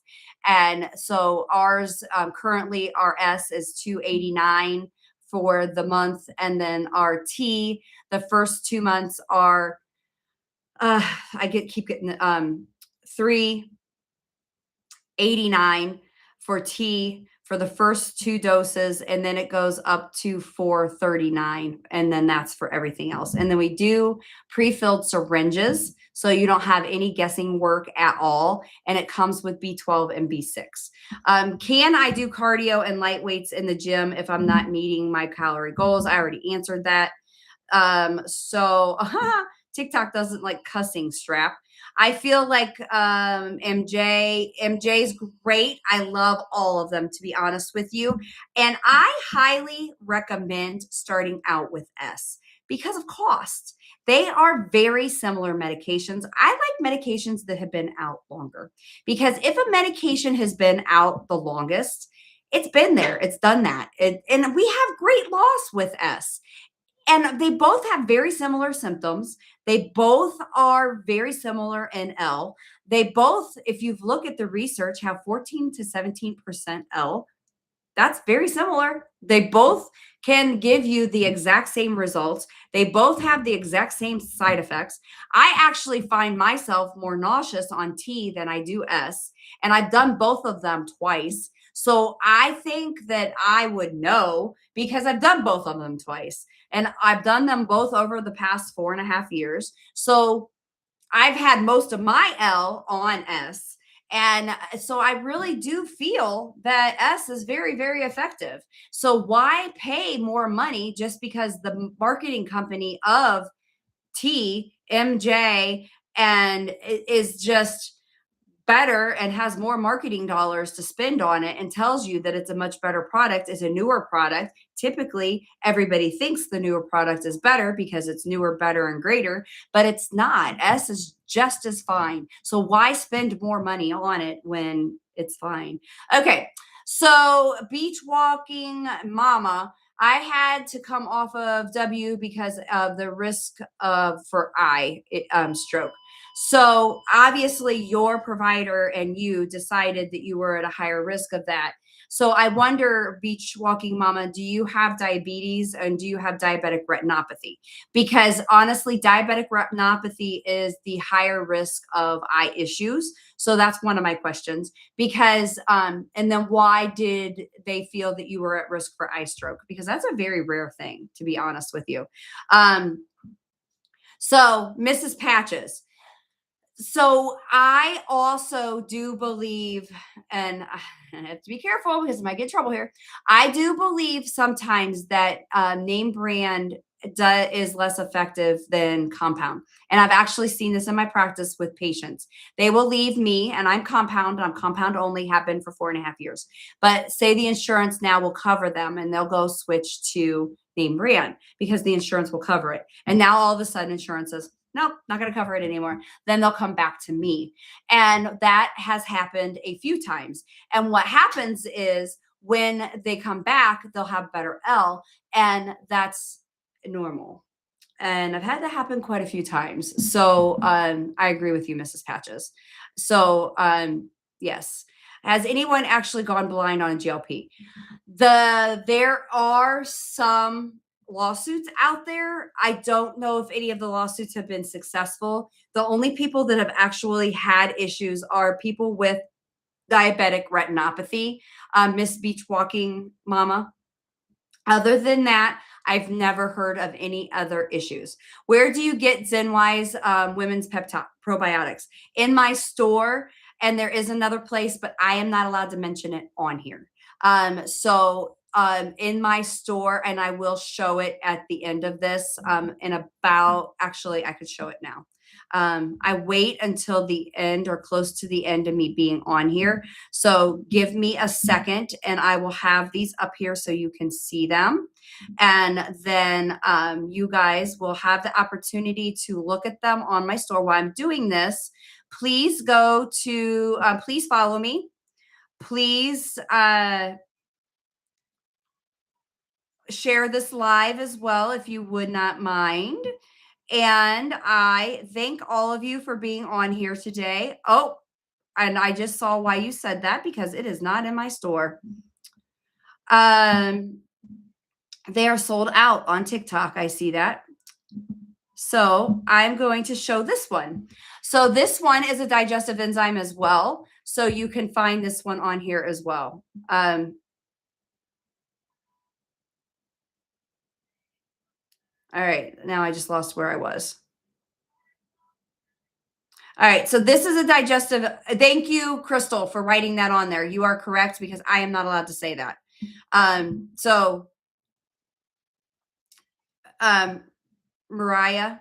And so ours, currently our S is $289 for the month. And then our T, the first 2 months are, keep getting $389 for T for the first 2 doses, and then it goes up to $439, and then that's for everything else. And then we do pre-filled syringes, so you don't have any guessing work at all, and it comes with B12 and B6. Can I do cardio and light weights in the gym if I'm not meeting my calorie goals? I already answered that. TikTok doesn't like cussing, Strap. I feel like MJ's great. I love all of them, to be honest with you. And I highly recommend starting out with S because of cost. They are very similar medications. I like medications that have been out longer, because if a medication has been out the longest, it's been there, it's done that. And we have great loss with S. And they both have very similar symptoms. They both are very similar in L. They both, if you look at the research, have 14 to 17% L. That's very similar. They both can give you the exact same results. They both have the exact same side effects. I actually find myself more nauseous on T than I do S, and I've done both of them twice. So I think that I would know because I've done both of them twice, and I've done them both over the past 4.5 years. So I've had most of my L on S. And so I really do feel that S is very, very effective. So why pay more money just because the marketing company of T, MJ, and is just better and has more marketing dollars to spend on it and tells you that it's a much better product, is a newer product. Typically, everybody thinks the newer product is better because it's newer, better, and greater, but it's not. S is just as fine. So why spend more money on it when it's fine? Okay, so beach walking mama, I had to come off of W because of the risk for eye stroke. So obviously your provider and you decided that you were at a higher risk of that. So I wonder, beach walking mama, do you have diabetes and do you have diabetic retinopathy? Because honestly, diabetic retinopathy is the higher risk of eye issues. So that's one of my questions. Because, and then why did they feel that you were at risk for eye stroke? Because that's a very rare thing, to be honest with you. So Mrs. Patches. So I also do believe, and I have to be careful because I might get in trouble here. I do believe sometimes that name brand is less effective than compound. And I've actually seen this in my practice with patients. They will leave me, and I'm compound only, have been for 4.5 years. But say the insurance now will cover them, and they'll go switch to name brand because the insurance will cover it. And now all of a sudden insurance says, nope, not going to cover it anymore. Then they'll come back to me. And that has happened a few times. And what happens is when they come back, they'll have better L, and that's normal. And I've had that happen quite a few times. So I agree with you, Mrs. Patches. So yes. Has anyone actually gone blind on a GLP? There are some lawsuits out there. I don't know if any of the lawsuits have been successful. The only people that have actually had issues are people with diabetic retinopathy, Miss Beach Walking Mama. Other than that, I've never heard of any other issues. Where do you get ZenWise women's probiotics? In my store, and there is another place, but I am not allowed to mention it on here. In my store, and I will show it at the end of this actually, I could show it now. I wait until the end or close to the end of me being on here. So give me a second and I will have these up here so you can see them. And then you guys will have the opportunity to look at them on my store while I'm doing this. Please go to, please follow me. Please share this live as well if you would not mind. And I thank all of you for being on here today. Oh, and I just saw why you said that because it is not in my store. They are sold out on TikTok. I see that. So I'm going to show this one. So this one is a digestive enzyme as well. So you can find this one on here as well. All right, now I just lost where I was. All right, so this is a digestive. Thank you, Crystal, for writing that on there. You are correct because I am not allowed to say that. Mariah,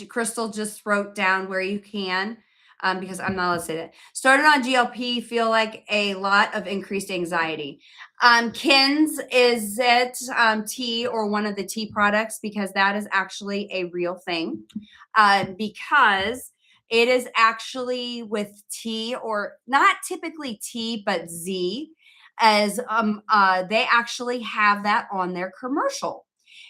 Crystal just wrote down where you can because I'm not allowed to say that. Started on GLP, feel like a lot of increased anxiety. Kins, is it tea or one of the tea products? Because that is actually a real thing. Because it is actually with tea, or not typically tea, but Z, as they actually have that on their commercial.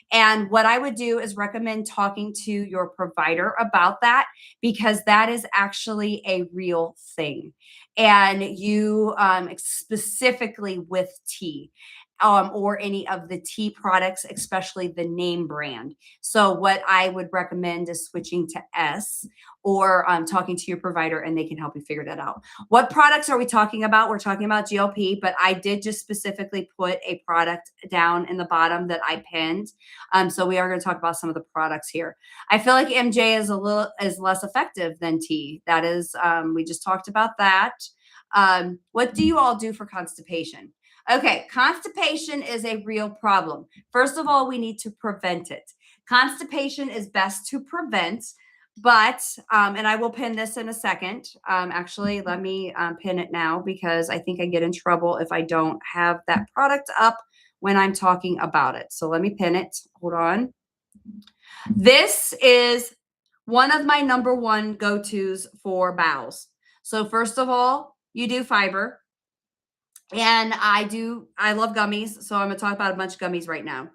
And what I would do is recommend talking to your provider about that because that is actually a real thing. And you specifically with tea. Or any of the tea products, especially the name brand. So what I would recommend is switching to S or talking to your provider and they can help you figure that out. What products are we talking about? We're talking about GLP, but I did just specifically put a product down in the bottom that I pinned. So we are going to talk about some of the products here. I feel like MJ is less effective than tea. That is, we just talked about that. What do you all do for constipation? Okay, constipation is a real problem. First of all, we need to prevent it. Constipation is best to prevent, but, and I will pin this in a second. Actually, let me pin it now because I think I get in trouble if I don't have that product up when I'm talking about it. So let me pin it. Hold on. This is one of my number one go-tos for bowels. So first of all, you do fiber. And I love gummies. So I'm going to talk about a bunch of gummies right now.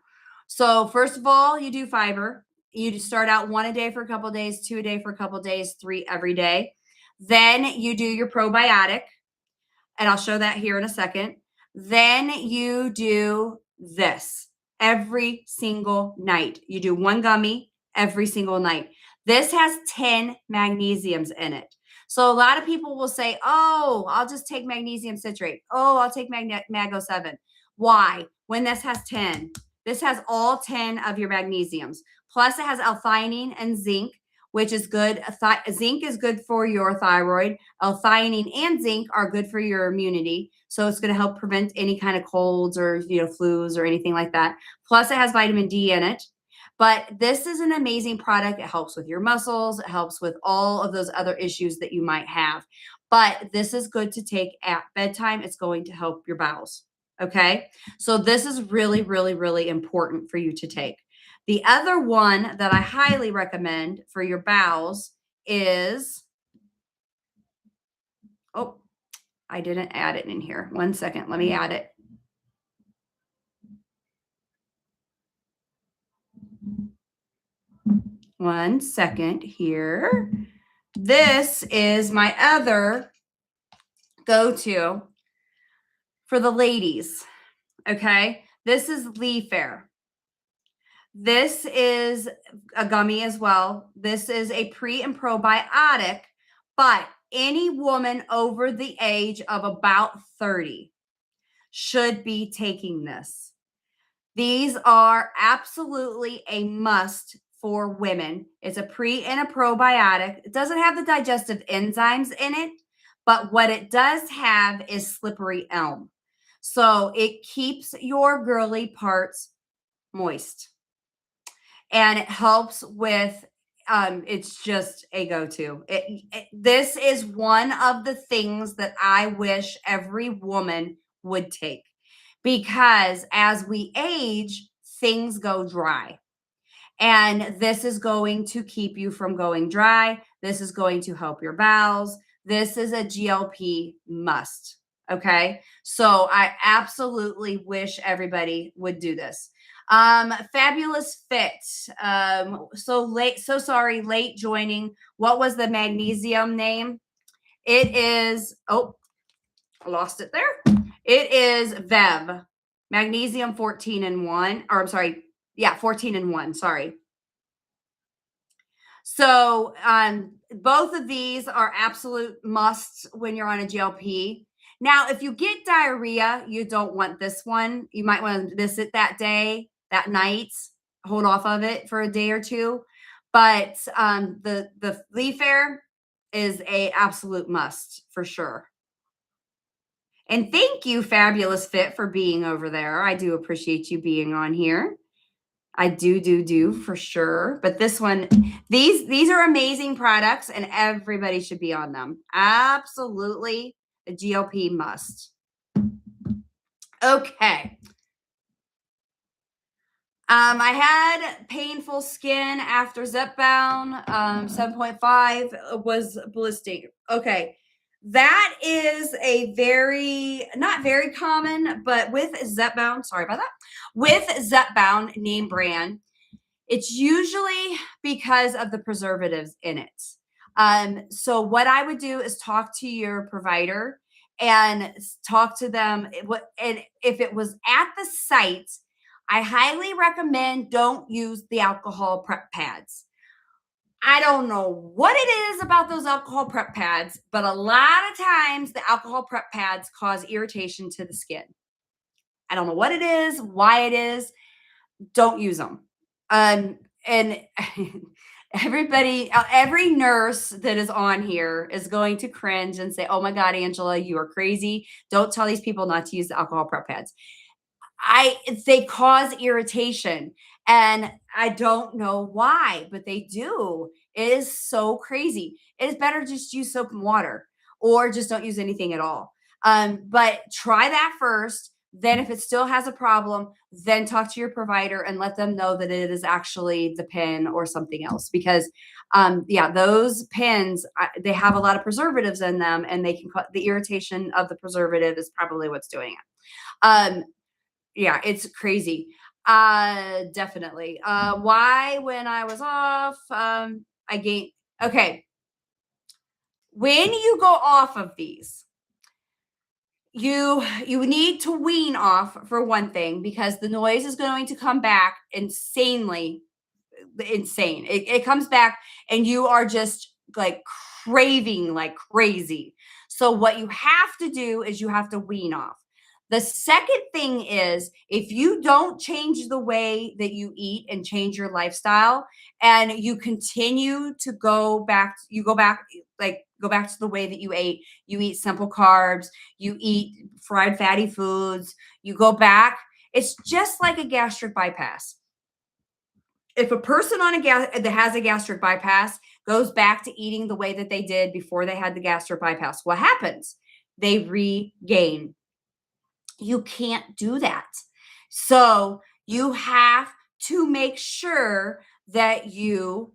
So first of all, you do fiber. You start out 1 a day for a couple of days, 2 a day for a couple of days, 3 every day. Then you do your probiotic. And I'll show that here in a second. Then you do this every single night. You do 1 gummy every single night. This has 10 magnesiums in it. So a lot of people will say, oh, I'll just take magnesium citrate. Oh, I'll take Mago 7. Why? When this has 10. This has all 10 of your magnesiums. Plus it has L-theanine and zinc, which is good. Zinc is good for your thyroid. L-theanine and zinc are good for your immunity. So it's going to help prevent any kind of colds or flus or anything like that. Plus it has vitamin D in it. But this is an amazing product. It helps with your muscles. It helps with all of those other issues that you might have. But this is good to take at bedtime. It's going to help your bowels. Okay. So this is really, really, really important for you to take. The other one that I highly recommend for your bowels is, oh, I didn't add it in here. 1 second. Let me add it. One second here. This is my other go-to for the ladies. Okay. This is Leaf Air. This is a gummy as well. This is a pre and probiotic, but any woman over the age of about 30 should be taking this. These are absolutely a must for women. It's a pre and a probiotic. It doesn't have the digestive enzymes in it, but what it does have is slippery elm. So it keeps your girly parts moist and it helps with it's just a go-to. This is one of the things that I wish every woman would take, because as we age, things go dry. And this is going to keep you from going dry. This is going to help your bowels. This is a GLP must. Okay. So I absolutely wish everybody would do this. Fabulous Fit. So sorry, late joining. What was the magnesium name? It is, oh, I lost it there. It is VEV, magnesium 14 in 1, or I'm sorry, yeah, 14 in 1, sorry. So both of these are absolute musts when you're on a GLP. Now, if you get diarrhea, you don't want this one. You might want to miss it that day, that night, hold off of it for a day or two. But the leaf air is a absolute must for sure. And thank you, Fabulous Fit, for being over there. I do appreciate you being on here. I do for sure. But this one, these are amazing products and everybody should be on them. Absolutely a GLP must. Okay. I had painful skin after Zepbound. 7.5 was ballistic. Okay. That is a not very common, but with Zepbound, sorry about that. With Zepbound name brand, it's usually because of the preservatives in it. So what I would do is talk to your provider and talk to them. And if it was at the site, I highly recommend don't use the alcohol prep pads. I don't know what it is about those alcohol prep pads, but a lot of times the alcohol prep pads cause irritation to the skin. I don't know what it is, why it is. Don't use them. And every nurse that is on here is going to cringe and say, "Oh my God, Angela, you are crazy. Don't tell these people not to use the alcohol prep pads." They cause irritation and I don't know why, but they do. It is so crazy. It is better just use soap and water or just don't use anything at all. But try that first. Then if it still has a problem, then talk to your provider and let them know that it is actually the pen or something else. Because those pens, they have a lot of preservatives in them and they can the irritation of the preservative is probably what's doing it. Yeah, it's crazy. Definitely. Why when I was off, I gained. Okay. When you go off of these, you need to wean off for one thing, because the noise is going to come back insanely insane. It comes back and you are just like craving like crazy. So what you have to do is you have to wean off. The second thing is, if you don't change the way that you eat and change your lifestyle and you continue to go back to the way that you ate, you eat simple carbs, you eat fried fatty foods, you go back, it's just like a gastric bypass. If a person that has a gastric bypass goes back to eating the way that they did before they had the gastric bypass, what happens? They regain. You can't do that. So you have to make sure that you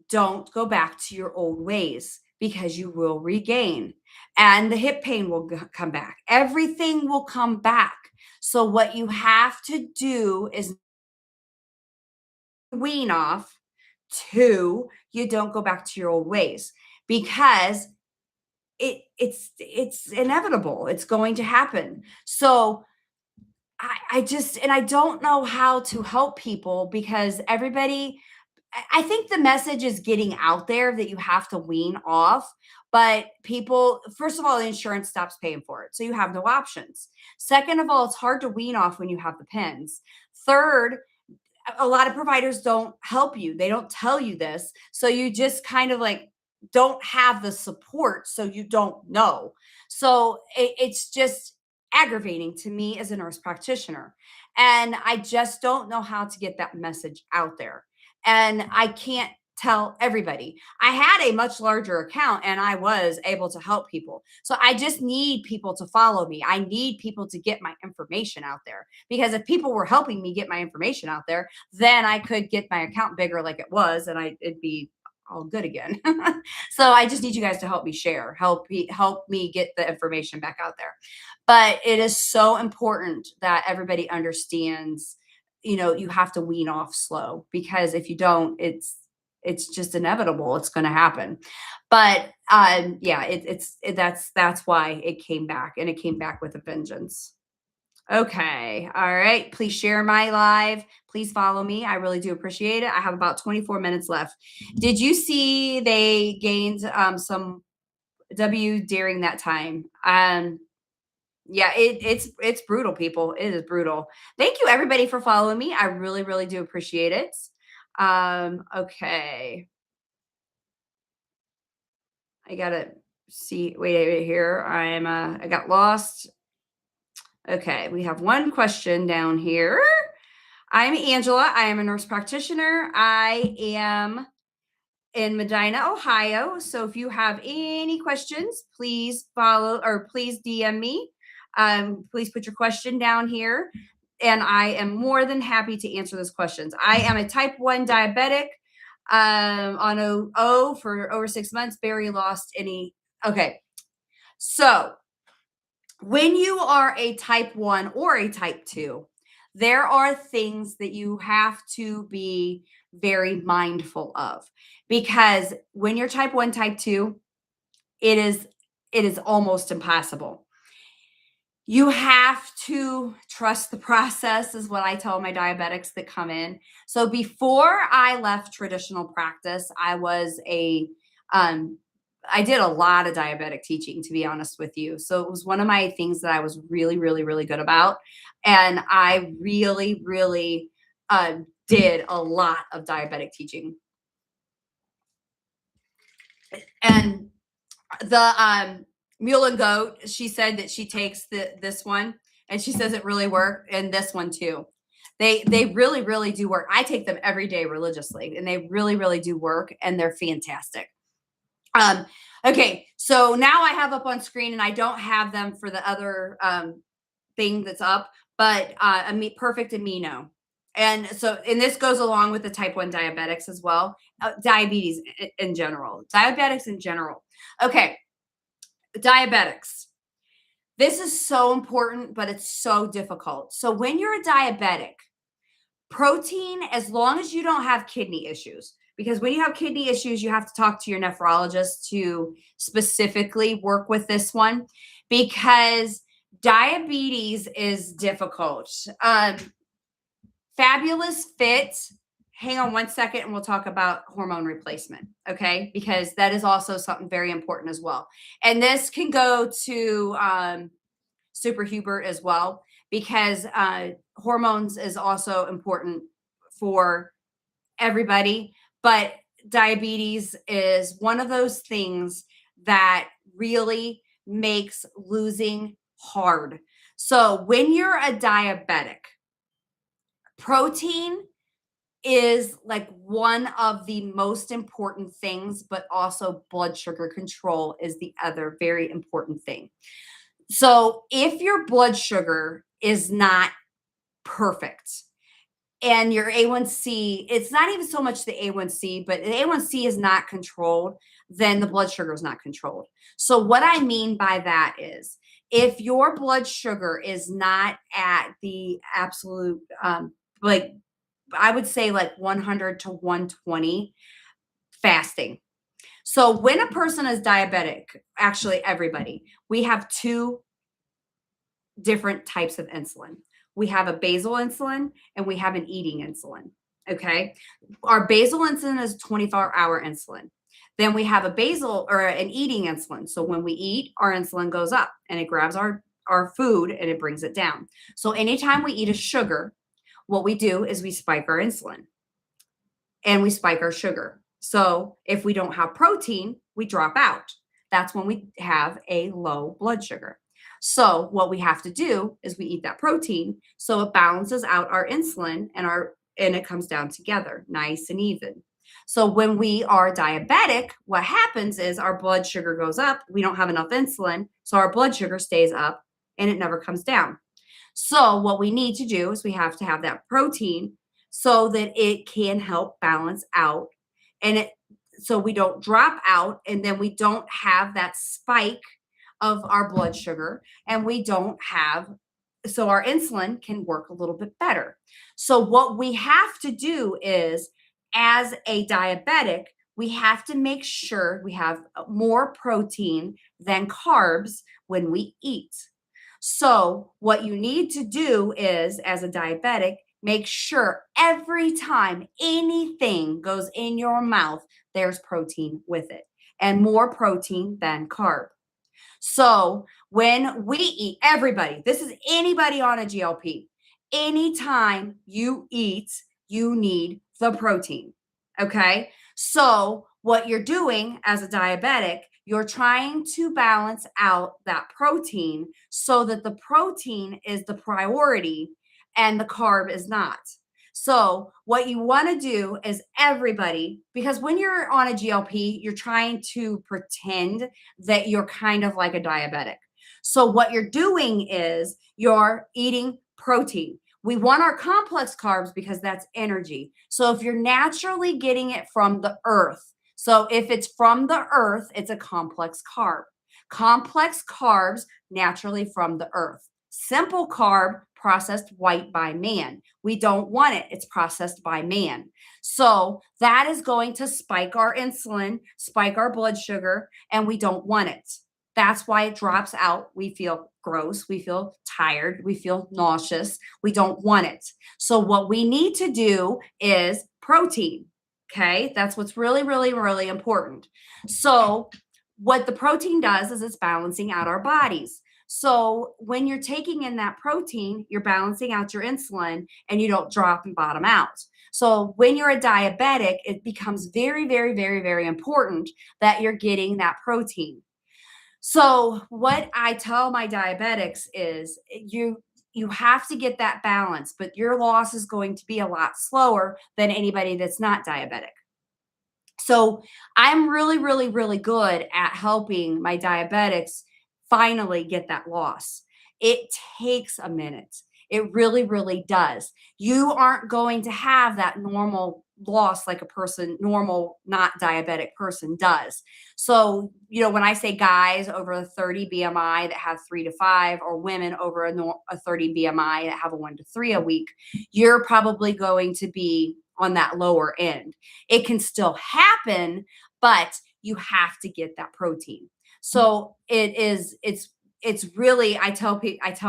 don't go back to your old ways, because you will regain and the hip pain will come back. Everything will come back. So what you have to do is wean off. 2, you don't go back to your old ways, because it's inevitable. It's going to happen. So and I don't know how to help people because everybody, I think the message is getting out there that you have to wean off, but people, first of all, the insurance stops paying for it. So you have no options. Second of all, it's hard to wean off when you have the pens. Third, a lot of providers don't help you. They don't tell you this. So you just kind of like don't have the support. So you don't know. So it's just aggravating to me as a nurse practitioner. And I just don't know how to get that message out there. And I can't tell everybody. I had a much larger account and I was able to help people. So I just need people to follow me. I need people to get my information out there because if people were helping me get my information out there, then I could get my account bigger like it was and it'd be all good again. So I just need you guys to help me share, help me get the information back out there. But it is so important that everybody understands, you have to wean off slow because if you don't, it's just inevitable. It's going to happen. But yeah, that's why it came back and it came back with a vengeance. Okay. All right. Please share my live. Please follow me. I really do appreciate it. I have about 24 minutes left. Did you see they gained some W during that time? Yeah, it's brutal, people. It is brutal. Thank you everybody for following me. I really, really do appreciate it. Okay. I gotta see. Wait here. I got lost. Okay, we have one question down here. I'm Angela. I am a nurse practitioner. I am in Medina, Ohio. So if you have any questions, please follow or please DM me. Please put your question down here. And I am more than happy to answer those questions. I am a type 1 diabetic on O for over 6 months, barely lost any. Okay. So when you are a type 1 or a type 2, there are things that you have to be very mindful of because when you're type 1, type 2, it is almost impossible. You have to trust the process is what I tell my diabetics that come in. So before I left traditional practice, I did a lot of diabetic teaching, to be honest with you. So it was one of my things that I was really, really, really good about. And I really, really did a lot of diabetic teaching. And the Mule and Goat, she said that she takes this one and she says it really worked, and this one too. They really, really do work. I take them every day religiously, and they really, really do work, and they're fantastic. Okay, so now I have up on screen, and I don't have them for the other thing that's up, but perfect amino. And so, and this goes along with the type 1 diabetics as well, diabetes in general, diabetics in general. Okay, diabetics. This is so important, but it's so difficult. So when you're a diabetic, protein, as long as you don't have kidney issues, because when you have kidney issues, you have to talk to your nephrologist to specifically work with this one because diabetes is difficult. Fabulous Fit. Hang on one second and we'll talk about hormone replacement, okay? Because that is also something very important as well. And this can go to Super Hubert as well because hormones is also important for everybody. But diabetes is one of those things that really makes losing hard. So when you're a diabetic, protein is like one of the most important things, but also blood sugar control is the other very important thing. So if your blood sugar is not perfect and your A1C, it's not even so much the A1C, but the A1C is not controlled, then the blood sugar is not controlled. So what I mean by that is if your blood sugar is not at the absolute, like I would say like 100 to 120, fasting. So when a person is diabetic, actually everybody, we have two different types of insulin. we have a basal insulin and we have an eating insulin. Okay. Our basal insulin is 24-hour insulin. Then we have a basal or an eating insulin. So when we eat, our insulin goes up and it grabs our food and it brings it down. So anytime we eat a sugar, what we do is we spike our insulin and we spike our sugar. So if we don't have protein, we drop out. That's when we have a low blood sugar. So what we have to do is we eat that protein so it balances out our insulin and it comes down together nice and even. So when we are diabetic, what happens is our blood sugar goes up. We don't have enough insulin, so our blood sugar stays up and it never comes down. So what we need to do is we have to have that protein so that it can help balance out and it so we don't drop out and then we don't have that spike of our blood sugar and we don't have so our insulin can work a little bit better. So what we have to do is as a diabetic, we have to make sure we have more protein than carbs when we eat. So what you need to do is as a diabetic, make sure every time anything goes in your mouth, there's protein with it and more protein than carb. So when we eat, everybody, this is anybody on a GLP, anytime you eat, you need the protein. Okay. So what you're doing as a diabetic, you're trying to balance out that protein so that the protein is the priority and the carb is not. So what you want to do is everybody, because when you're on a GLP, you're trying to pretend that you're kind of like a diabetic. So what you're doing is you're eating protein. We want our complex carbs because that's energy. So if you're naturally getting it from the earth, so if it's from the earth, it's a complex carb. Complex carbs naturally from the earth. Simple carb processed white by man. We don't want it. It's processed by man. So that is going to spike our insulin, spike our blood sugar, and we don't want it. That's why it drops out. We feel gross. We feel tired. We feel nauseous. We don't want it. So what we need to do is protein. Okay. That's what's really, really, really important. So what the protein does is it's balancing out our bodies. So when you're taking in that protein, you're balancing out your insulin and you don't drop and bottom out. So when you're a diabetic, it becomes very, very, very, very important that you're getting that protein. So what I tell my diabetics is you have to get that balance, but your loss is going to be a lot slower than anybody that's not diabetic. So I'm really, really, really good at helping my diabetics finally get that loss. It takes a minute. It really, really does. You aren't going to have that normal loss like a person, normal, not diabetic person does. So, when I say guys over a 30 BMI that have 3 to 5, or women over a 30 BMI that have a 1 to 3 a week, you're probably going to be on that lower end. It can still happen, but you have to get that protein. So it's really, I tell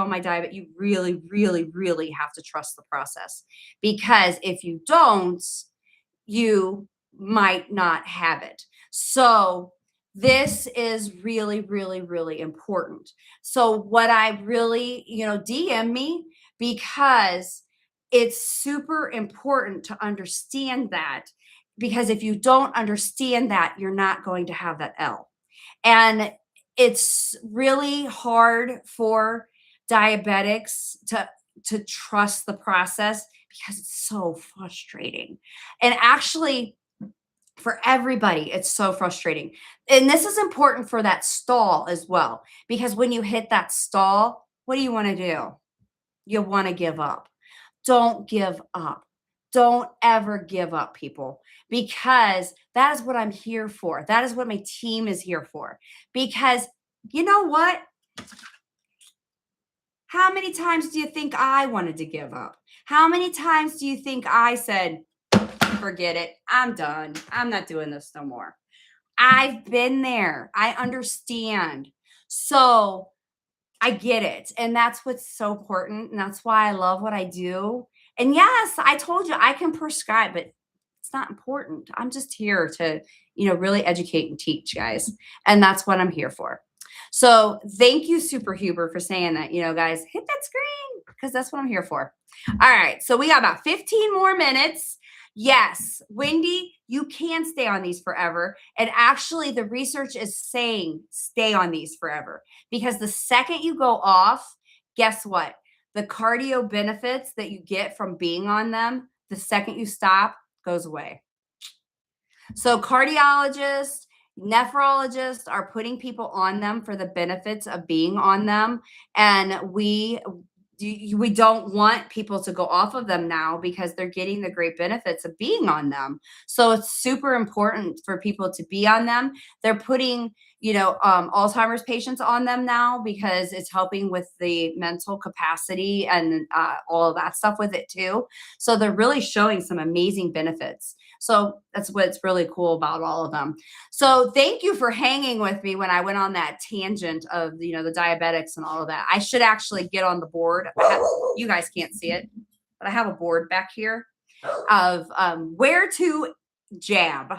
my diabet, you really, really, really have to trust the process, because if you don't, you might not have it. So this is really, really, really important. So what I really, DM me, because it's super important to understand that, because if you don't understand that, you're not going to have that L. And it's really hard for diabetics to trust the process because it's so frustrating. And actually, for everybody, it's so frustrating. And this is important for that stall as well, because when you hit that stall, what do you want to do? You want to give up. Don't give up. Don't ever give up, people, because that is what I'm here for. That is what my team is here for. Because you know what? How many times do you think I wanted to give up? How many times do you think I said, forget it, I'm done, I'm not doing this no more? I've been there. I understand. So I get it. And that's what's so important. And that's why I love what I do. And yes, I told you I can prescribe, but it's not important. I'm just here to, really educate and teach, guys. And that's what I'm here for. So thank you, Super Huber, for saying that. Guys, hit that screen because that's what I'm here for. All right. So we got about 15 more minutes. Yes, Wendy, you can stay on these forever. And actually, the research is saying stay on these forever because the second you go off, guess what? The cardio benefits that you get from being on them, the second you stop, goes away. So cardiologists, nephrologists are putting people on them for the benefits of being on them. And we don't want people to go off of them now because they're getting the great benefits of being on them. So it's super important for people to be on them. They're putting, Alzheimer's patients on them now because it's helping with the mental capacity and all of that stuff with it too. So they're really showing some amazing benefits. So that's what's really cool about all of them. So thank you for hanging with me when I went on that tangent of, the diabetics and all of that. I should actually get on the board. You guys can't see it, but I have a board back here of where to jab.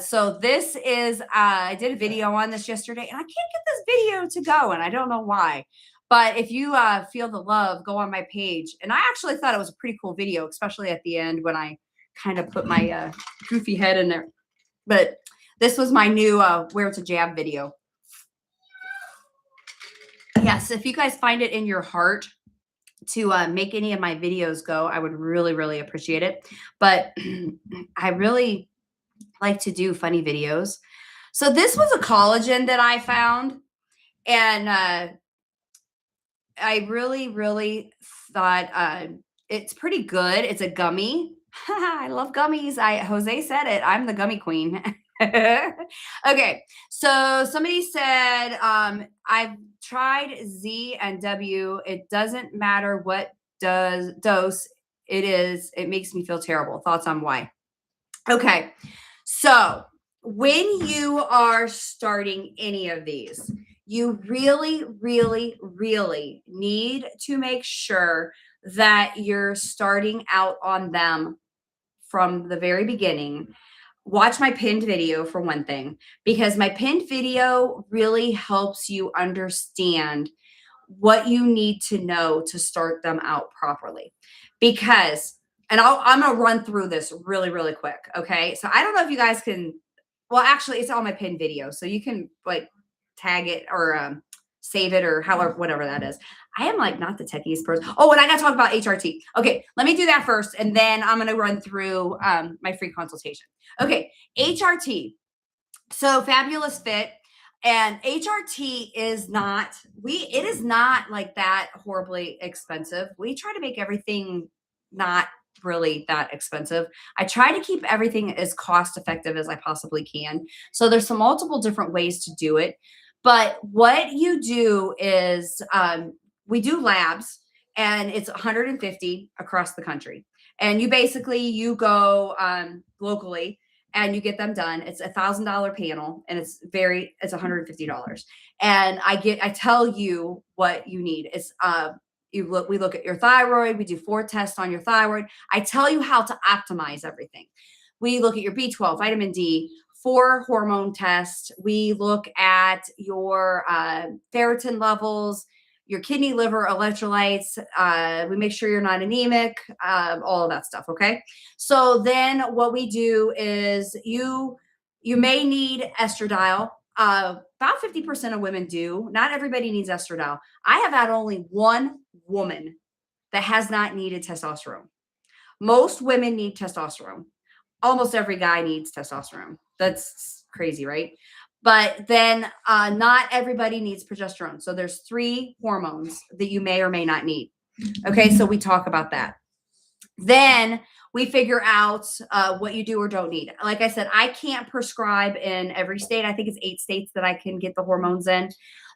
So this is, I did a video on this yesterday and I can't get this video to go and I don't know why. But if you feel the love, go on my page. And I actually thought it was a pretty cool video, especially at the end when I kind of put my goofy head in there. But this was my new where to jab video. Yes, if you guys find it in your heart to make any of my videos go, I would really, really appreciate it. But I really like to do funny videos. So this was a collagen that I found. And I really, really thought it's pretty good. It's a gummy. I love gummies. Jose said it. I'm the gummy queen. Okay. So somebody said, I've tried Z and W. It doesn't matter what dose it is. It makes me feel terrible. Thoughts on why? Okay. So when you are starting any of these, you really, really, really need to make sure that you're starting out on them from the very beginning. Watch my pinned video for one thing, because my pinned video really helps you understand what you need to know to start them out properly. Because, and I'm going to run through this really, really quick. Okay. So I don't know if you guys can, well, actually it's on my pinned video. So you can like tag it or save it or however, whatever that is. I am like not the techiest person. Oh, and I got to talk about HRT. Okay, let me do that first. And then I'm going to run through my free consultation. Okay, HRT. So Fabulous Fit. And HRT is not, it is not like that horribly expensive. We try to make everything not really that expensive. I try to keep everything as cost effective as I possibly can. So there's some multiple different ways to do it. But what you do is we do labs and it's 150 across the country. And you go locally and you get them done. It's $1,000 panel and it's $150. And I tell you what you need. It's we look at your thyroid. We do 4 tests on your thyroid. I tell you how to optimize everything. We look at your B12, vitamin D, 4 hormone tests. We look at your ferritin levels, your kidney, liver, electrolytes. We make sure you're not anemic, all of that stuff. Okay. So then what we do is you may need estradiol. About 50% of women do. Not everybody needs estradiol. I have had only one woman that has not needed testosterone. Most women need testosterone. Almost every guy needs testosterone. That's crazy, right? But then not everybody needs progesterone. So there's 3 hormones that you may or may not need. Okay, so we talk about that. Then we figure out what you do or don't need. Like I said, I can't prescribe in every state. I think it's 8 states that I can get the hormones in.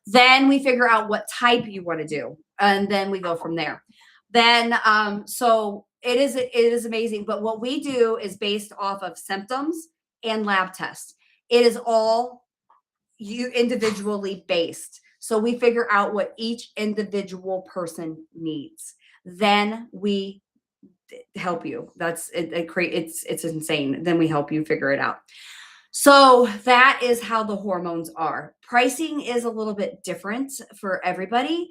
Then we figure out what type you want to do. And then we go from there. Then, so it is amazing. But what we do is based off of symptoms and lab tests. It is all you individually based. So we figure out what each individual person needs. Then we help you. That's it. It's insane. Then we help you figure it out. So that is how the hormones are. Pricing is a little bit different for everybody,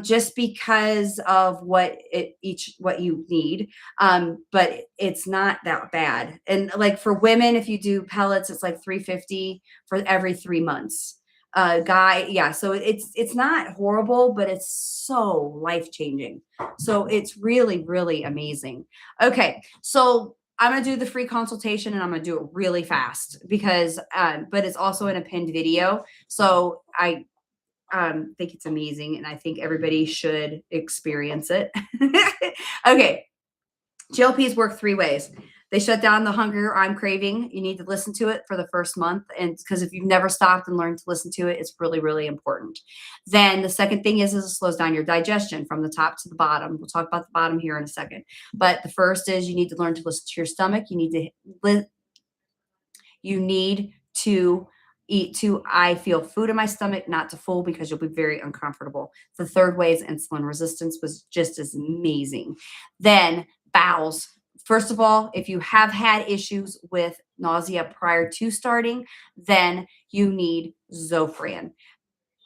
just because of what you need. But it's not that bad. And like for women, if you do pellets, it's like $350 for every 3 months. Guy, yeah. So it's not horrible, but it's so life changing. So it's really, really amazing. Okay, so I'm going to do the free consultation and I'm going to do it really fast because, but it's also in a pinned video. So I think it's amazing and I think everybody should experience it. Okay. GLPs work 3 ways. They shut down the hunger I'm craving. You need to listen to it for the first month. And because if you've never stopped and learned to listen to it, it's really, really important. Then the second thing is it slows down your digestion from the top to the bottom. We'll talk about the bottom here in a second. But the first is you need to learn to listen to your stomach. You need to eat to I feel food in my stomach, not to full, because you'll be very uncomfortable. The third way is insulin resistance, was just as amazing. Then bowels. First of all, if you have had issues with nausea prior to starting, then you need Zofran.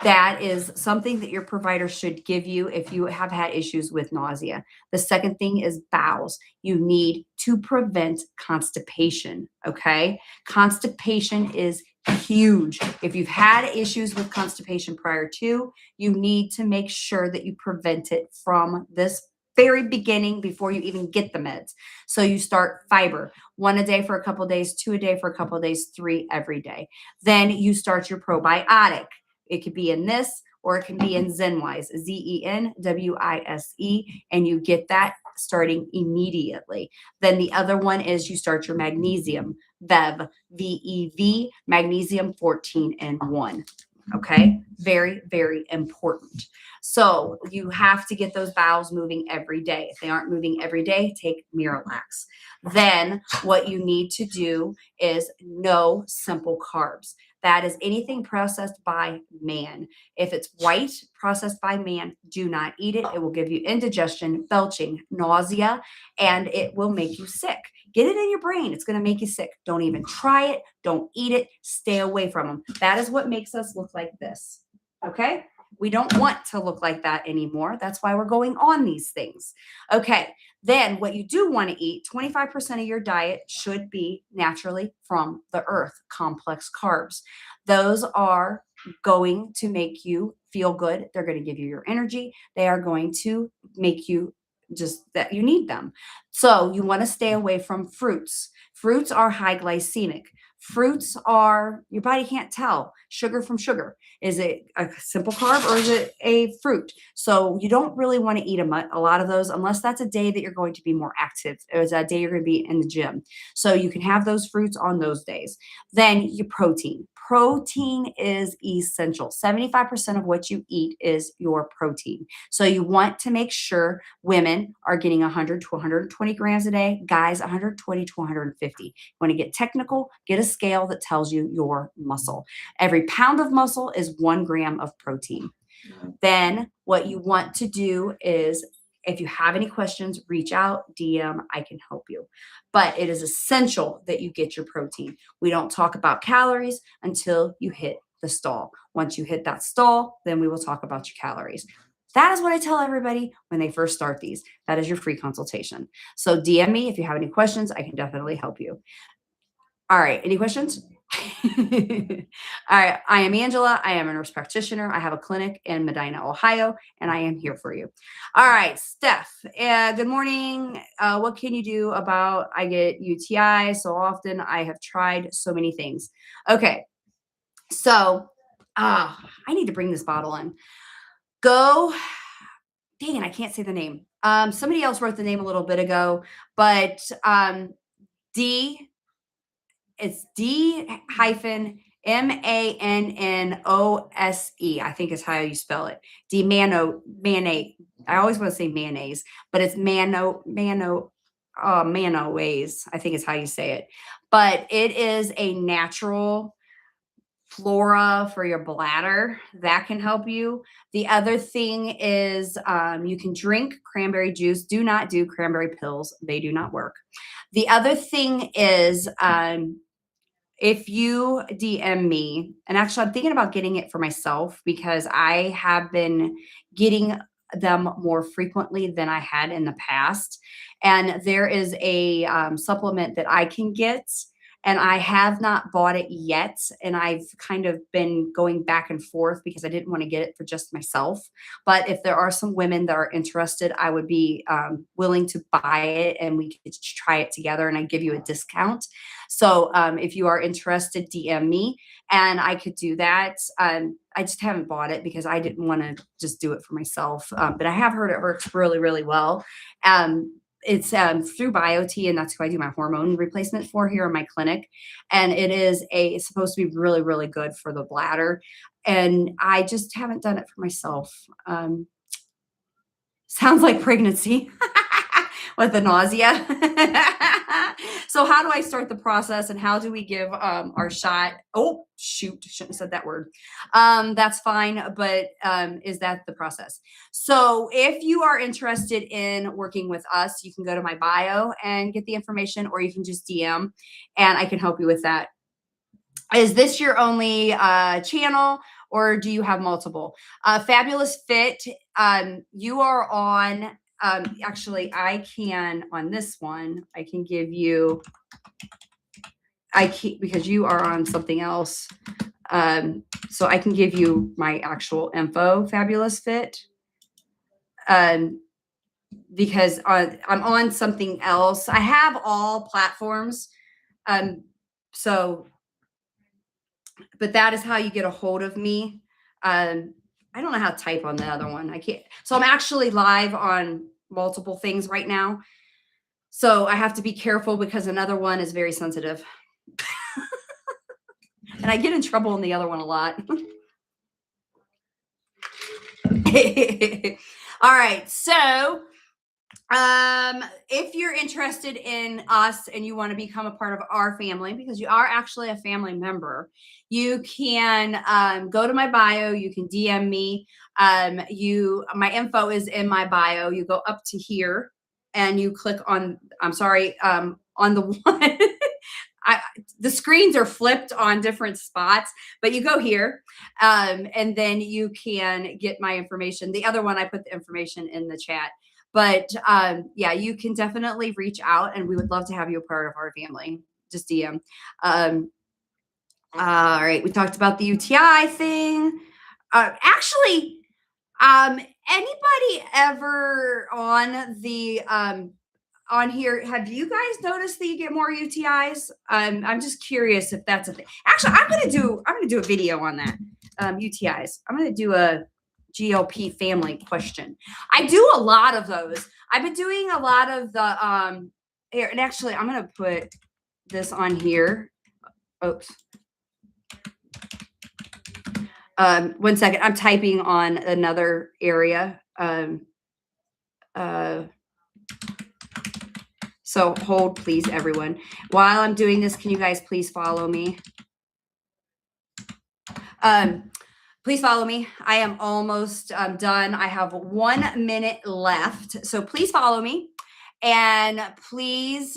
That is something that your provider should give you if you have had issues with nausea. The second thing is bowels. You need to prevent constipation, okay? Constipation is huge. If you've had issues with constipation prior to, you need to make sure that you prevent it from this very beginning before you even get the meds. So you start fiber, 1 a day for a couple of days, 2 a day for a couple of days, 3 every day. Then you start your probiotic. It could be in this or it can be in Zenwise, Zenwise, and you get that starting immediately. Then the other one is you start your magnesium, VEV, VEV, magnesium 14 and 1. Okay, very, very important. So you have to get those bowels moving every day. If they aren't moving every day, take Miralax. Then what you need to do is no simple carbs. That is anything processed by man. If it's white, processed by man, do not eat it. It will give you indigestion, belching, nausea, and it will make you sick. Get it in your brain. It's going to make you sick. Don't even try it. Don't eat it. Stay away from them. That is what makes us look like this. Okay? We don't want to look like that anymore. That's why we're going on these things. Okay. Then what you do want to eat, 25% of your diet should be naturally from the earth, complex carbs. Those are going to make you feel good. They're going to give you your energy. They are going to make you just that you need them. So you want to stay away from fruits. Fruits are high glycemic. Fruits are, your body can't tell sugar from sugar. Is it a simple carb or is it a fruit? So you don't really want to eat a lot of those unless that's a day that you're going to be more active. Or it's a day you're going to be in the gym. So you can have those fruits on those days. Then your protein. Protein is essential. 75% of what you eat is your protein. So you want to make sure women are getting 100 to 120 grams a day, guys 120 to 150. You want to get technical, get a scale that tells you your muscle. Every pound of muscle is 1 gram of protein. Then what you want to do is, if you have any questions, reach out, DM, I can help you. But it is essential that you get your protein. We don't talk about calories until you hit the stall. Once you hit that stall, then we will talk about your calories. That is what I tell everybody when they first start these. That is your free consultation. So DM me if you have any questions. I can definitely help you. All right. Any questions? All right. I am Angela. I am a nurse practitioner. I have a clinic in Medina, Ohio, and I am here for you. All right, Steph. Good morning. What can you do about I get UTI so often? I have tried so many things. Okay. So I need to bring this bottle in. Go. Dang it, I can't say the name. Somebody else wrote the name a little bit ago, but it's D-MANNOSE, I think is how you spell it. Mayonnaise. I always want to say mayonnaise, but it's Manoase, I think is how you say it. But it is a natural flora for your bladder. That can help you. The other thing is you can drink cranberry juice. Do not do cranberry pills. They do not work. The other thing is if you DM me, and actually I'm thinking about getting it for myself because I have been getting them more frequently than I had in the past. And there is a supplement that I can get, and I have not bought it yet. And I've kind of been going back and forth because I didn't want to get it for just myself. But if there are some women that are interested, I would be willing to buy it and we could try it together and I give you a discount. So if you are interested, DM me and I could do that. I just haven't bought it because I didn't want to just do it for myself. But I have heard it works really, really well. It's through BioT, and that's who I do my hormone replacement for here in my clinic. And it's supposed to be really, really good for the bladder. And I just haven't done it for myself. Sounds like pregnancy with the nausea. So how do I start the process and how do we give our shot? Oh, shoot, shouldn't have said that word. That's fine, but is that the process? So if you are interested in working with us, you can go to my bio and get the information, or you can just DM and I can help you with that. Is this your only channel or do you have multiple? Fabulous Fit, you are on, actually I can, on this one, I can give you, because you are on something else. So I can give you my actual info, Fabulous Fit. Because I'm on something else. I have all platforms. But that is how you get a hold of me. I don't know how to type on the other one. I can't. So I'm actually live on multiple things right now. So I have to be careful because another one is very sensitive. And I get in trouble in the other one a lot. All right. So if you're interested in us and you want to become a part of our family, because you are actually a family member, you can go to my bio. You can DM me. My info is in my bio. You go up to here and you click on, on the one. The screens are flipped on different spots, but you go here and then you can get my information. The other one, I put the information in the chat. But yeah, you can definitely reach out and we would love to have you a part of our family. Just DM. All right. We talked about the UTI thing. Actually, anybody ever on here, have you guys noticed that you get more UTIs? I'm just curious if that's a thing. Actually, I'm gonna do a video on that. UTIs. I'm gonna do a GLP family question. I do a lot of those. I've been doing a lot of the here, and actually I'm gonna put this on here. Oops. 1 second. I'm typing on another area. So hold, please, everyone. While I'm doing this, can you guys please follow me? Please follow me. I am almost done. I have 1 minute left. So please follow me. And please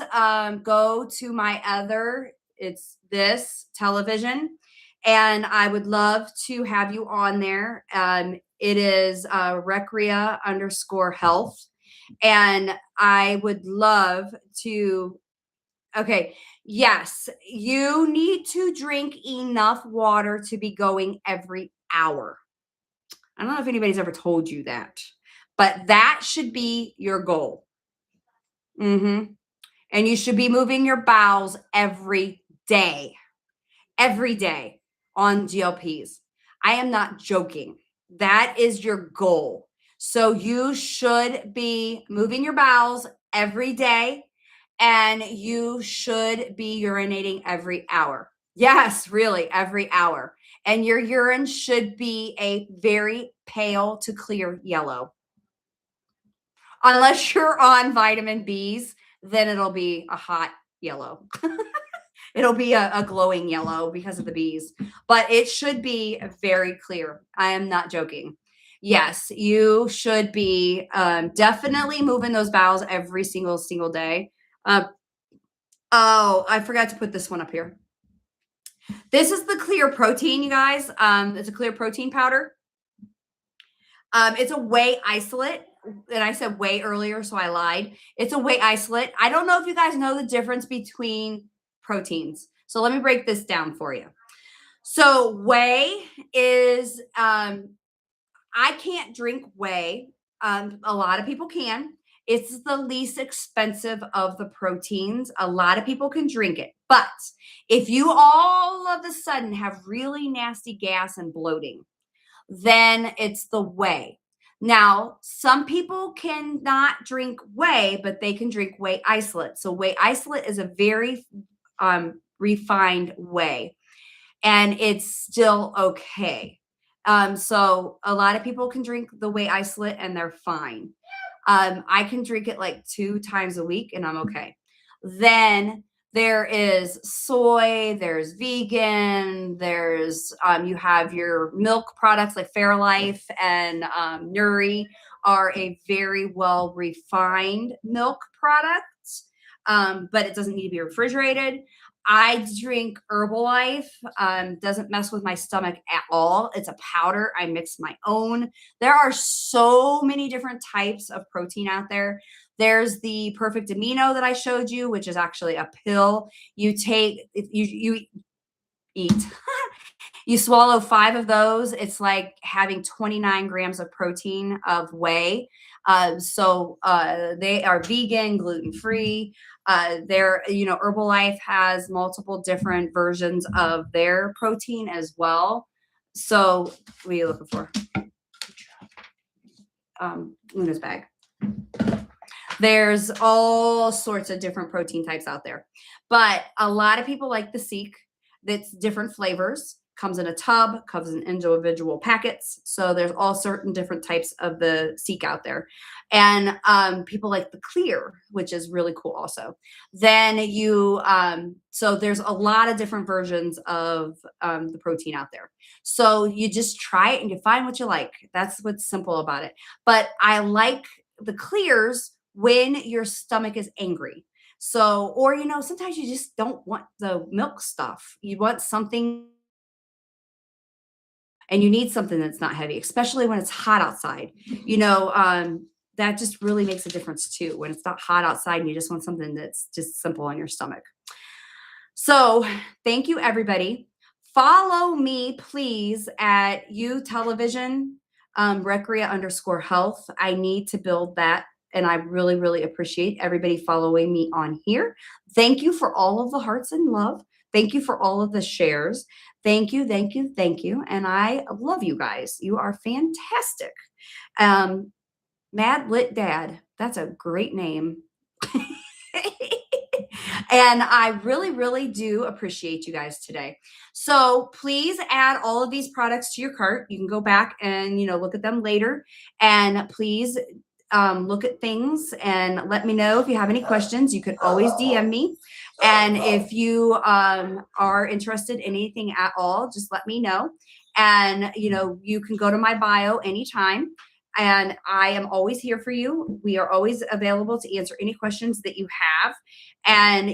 go to my other, it's this television. And I would love to have you on there. It is Recrea _Health. And I would love to, okay. Yes, you need to drink enough water to be going every hour. I don't know if anybody's ever told you that, but that should be your goal. And you should be moving your bowels every day on GLPs. I am not joking. That is your goal. So you should be moving your bowels every day and you should be urinating every hour. Yes, really, every hour. And your urine should be a very pale to clear yellow. Unless you're on vitamin Bs, then it'll be a hot yellow. It'll be a glowing yellow because of the bees, but it should be very clear. I am not joking. Yes, you should be definitely moving those bowels every single day. Oh, I forgot to put this one up here. This is the clear protein, you guys. It's a clear protein powder. It's a whey isolate. And I said whey earlier, so I lied. It's a whey isolate. I don't know if you guys know the difference between proteins. So let me break this down for you. So whey is, I can't drink whey. A lot of people can. It's the least expensive of the proteins. A lot of people can drink it. But if you all of a sudden have really nasty gas and bloating, then it's the whey. Now, some people cannot drink whey, but they can drink whey isolate. So whey isolate is a very refined whey, and it's still okay. So a lot of people can drink the whey isolate and they're fine. I can drink it like 2 times a week and I'm okay. Then there is soy, there's vegan, there's you have your milk products like Fairlife and Nuri are a very well refined milk product, but it doesn't need to be refrigerated. I drink Herbalife. Doesn't mess with my stomach at all. It's a powder. I mix my own. There are so many different types of protein out there. There's the Perfect Amino that I showed you, which is actually a pill. You take, you eat. You swallow 5 of those. It's like having 29 grams of protein of whey. They are vegan, gluten-free. Herbalife has multiple different versions of their protein as well. So what are you looking for? Luna's bag. There's all sorts of different protein types out there. But a lot of people like the Seek. That's different flavors. Comes in a tub, comes in individual packets. So there's all certain different types of the Seek out there. And people like the Clear, which is really cool also. Then so there's a lot of different versions of the protein out there. So you just try it and you find what you like. That's what's simple about it. But I like the Clears when your stomach is angry. So, or, sometimes you just don't want the milk stuff. You want something and you need something that's not heavy, especially when it's hot outside. That just really makes a difference too. When it's not hot outside and you just want something that's just simple on your stomach. So thank you, everybody. Follow me, please, at UTelevision, Recrea_Health. I need to build that. And I really, really appreciate everybody following me on here. Thank you for all of the hearts and love. Thank you for all of the shares. Thank you, thank you, thank you. And I love you guys. You are fantastic. Mad Lit Dad. That's a great name. And I really, really do appreciate you guys today. So please add all of these products to your cart. You can go back and, look at them later. And please look at things and let me know if you have any questions. You could always DM me. And if you are interested in anything at all, just let me know. And, you can go to my bio anytime. And I am always here for you. We are always available to answer any questions that you have. And,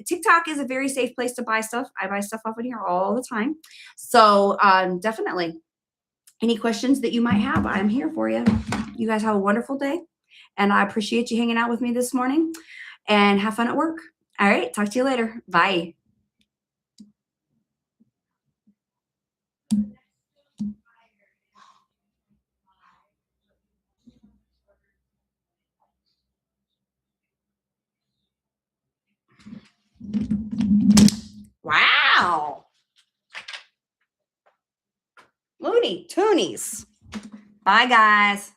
TikTok is a very safe place to buy stuff. I buy stuff off in here all the time. So definitely any questions that you might have, I'm here for you. You guys have a wonderful day. And I appreciate you hanging out with me this morning and have fun at work. All right. Talk to you later. Bye. Wow. Looney Toonies. Bye, guys.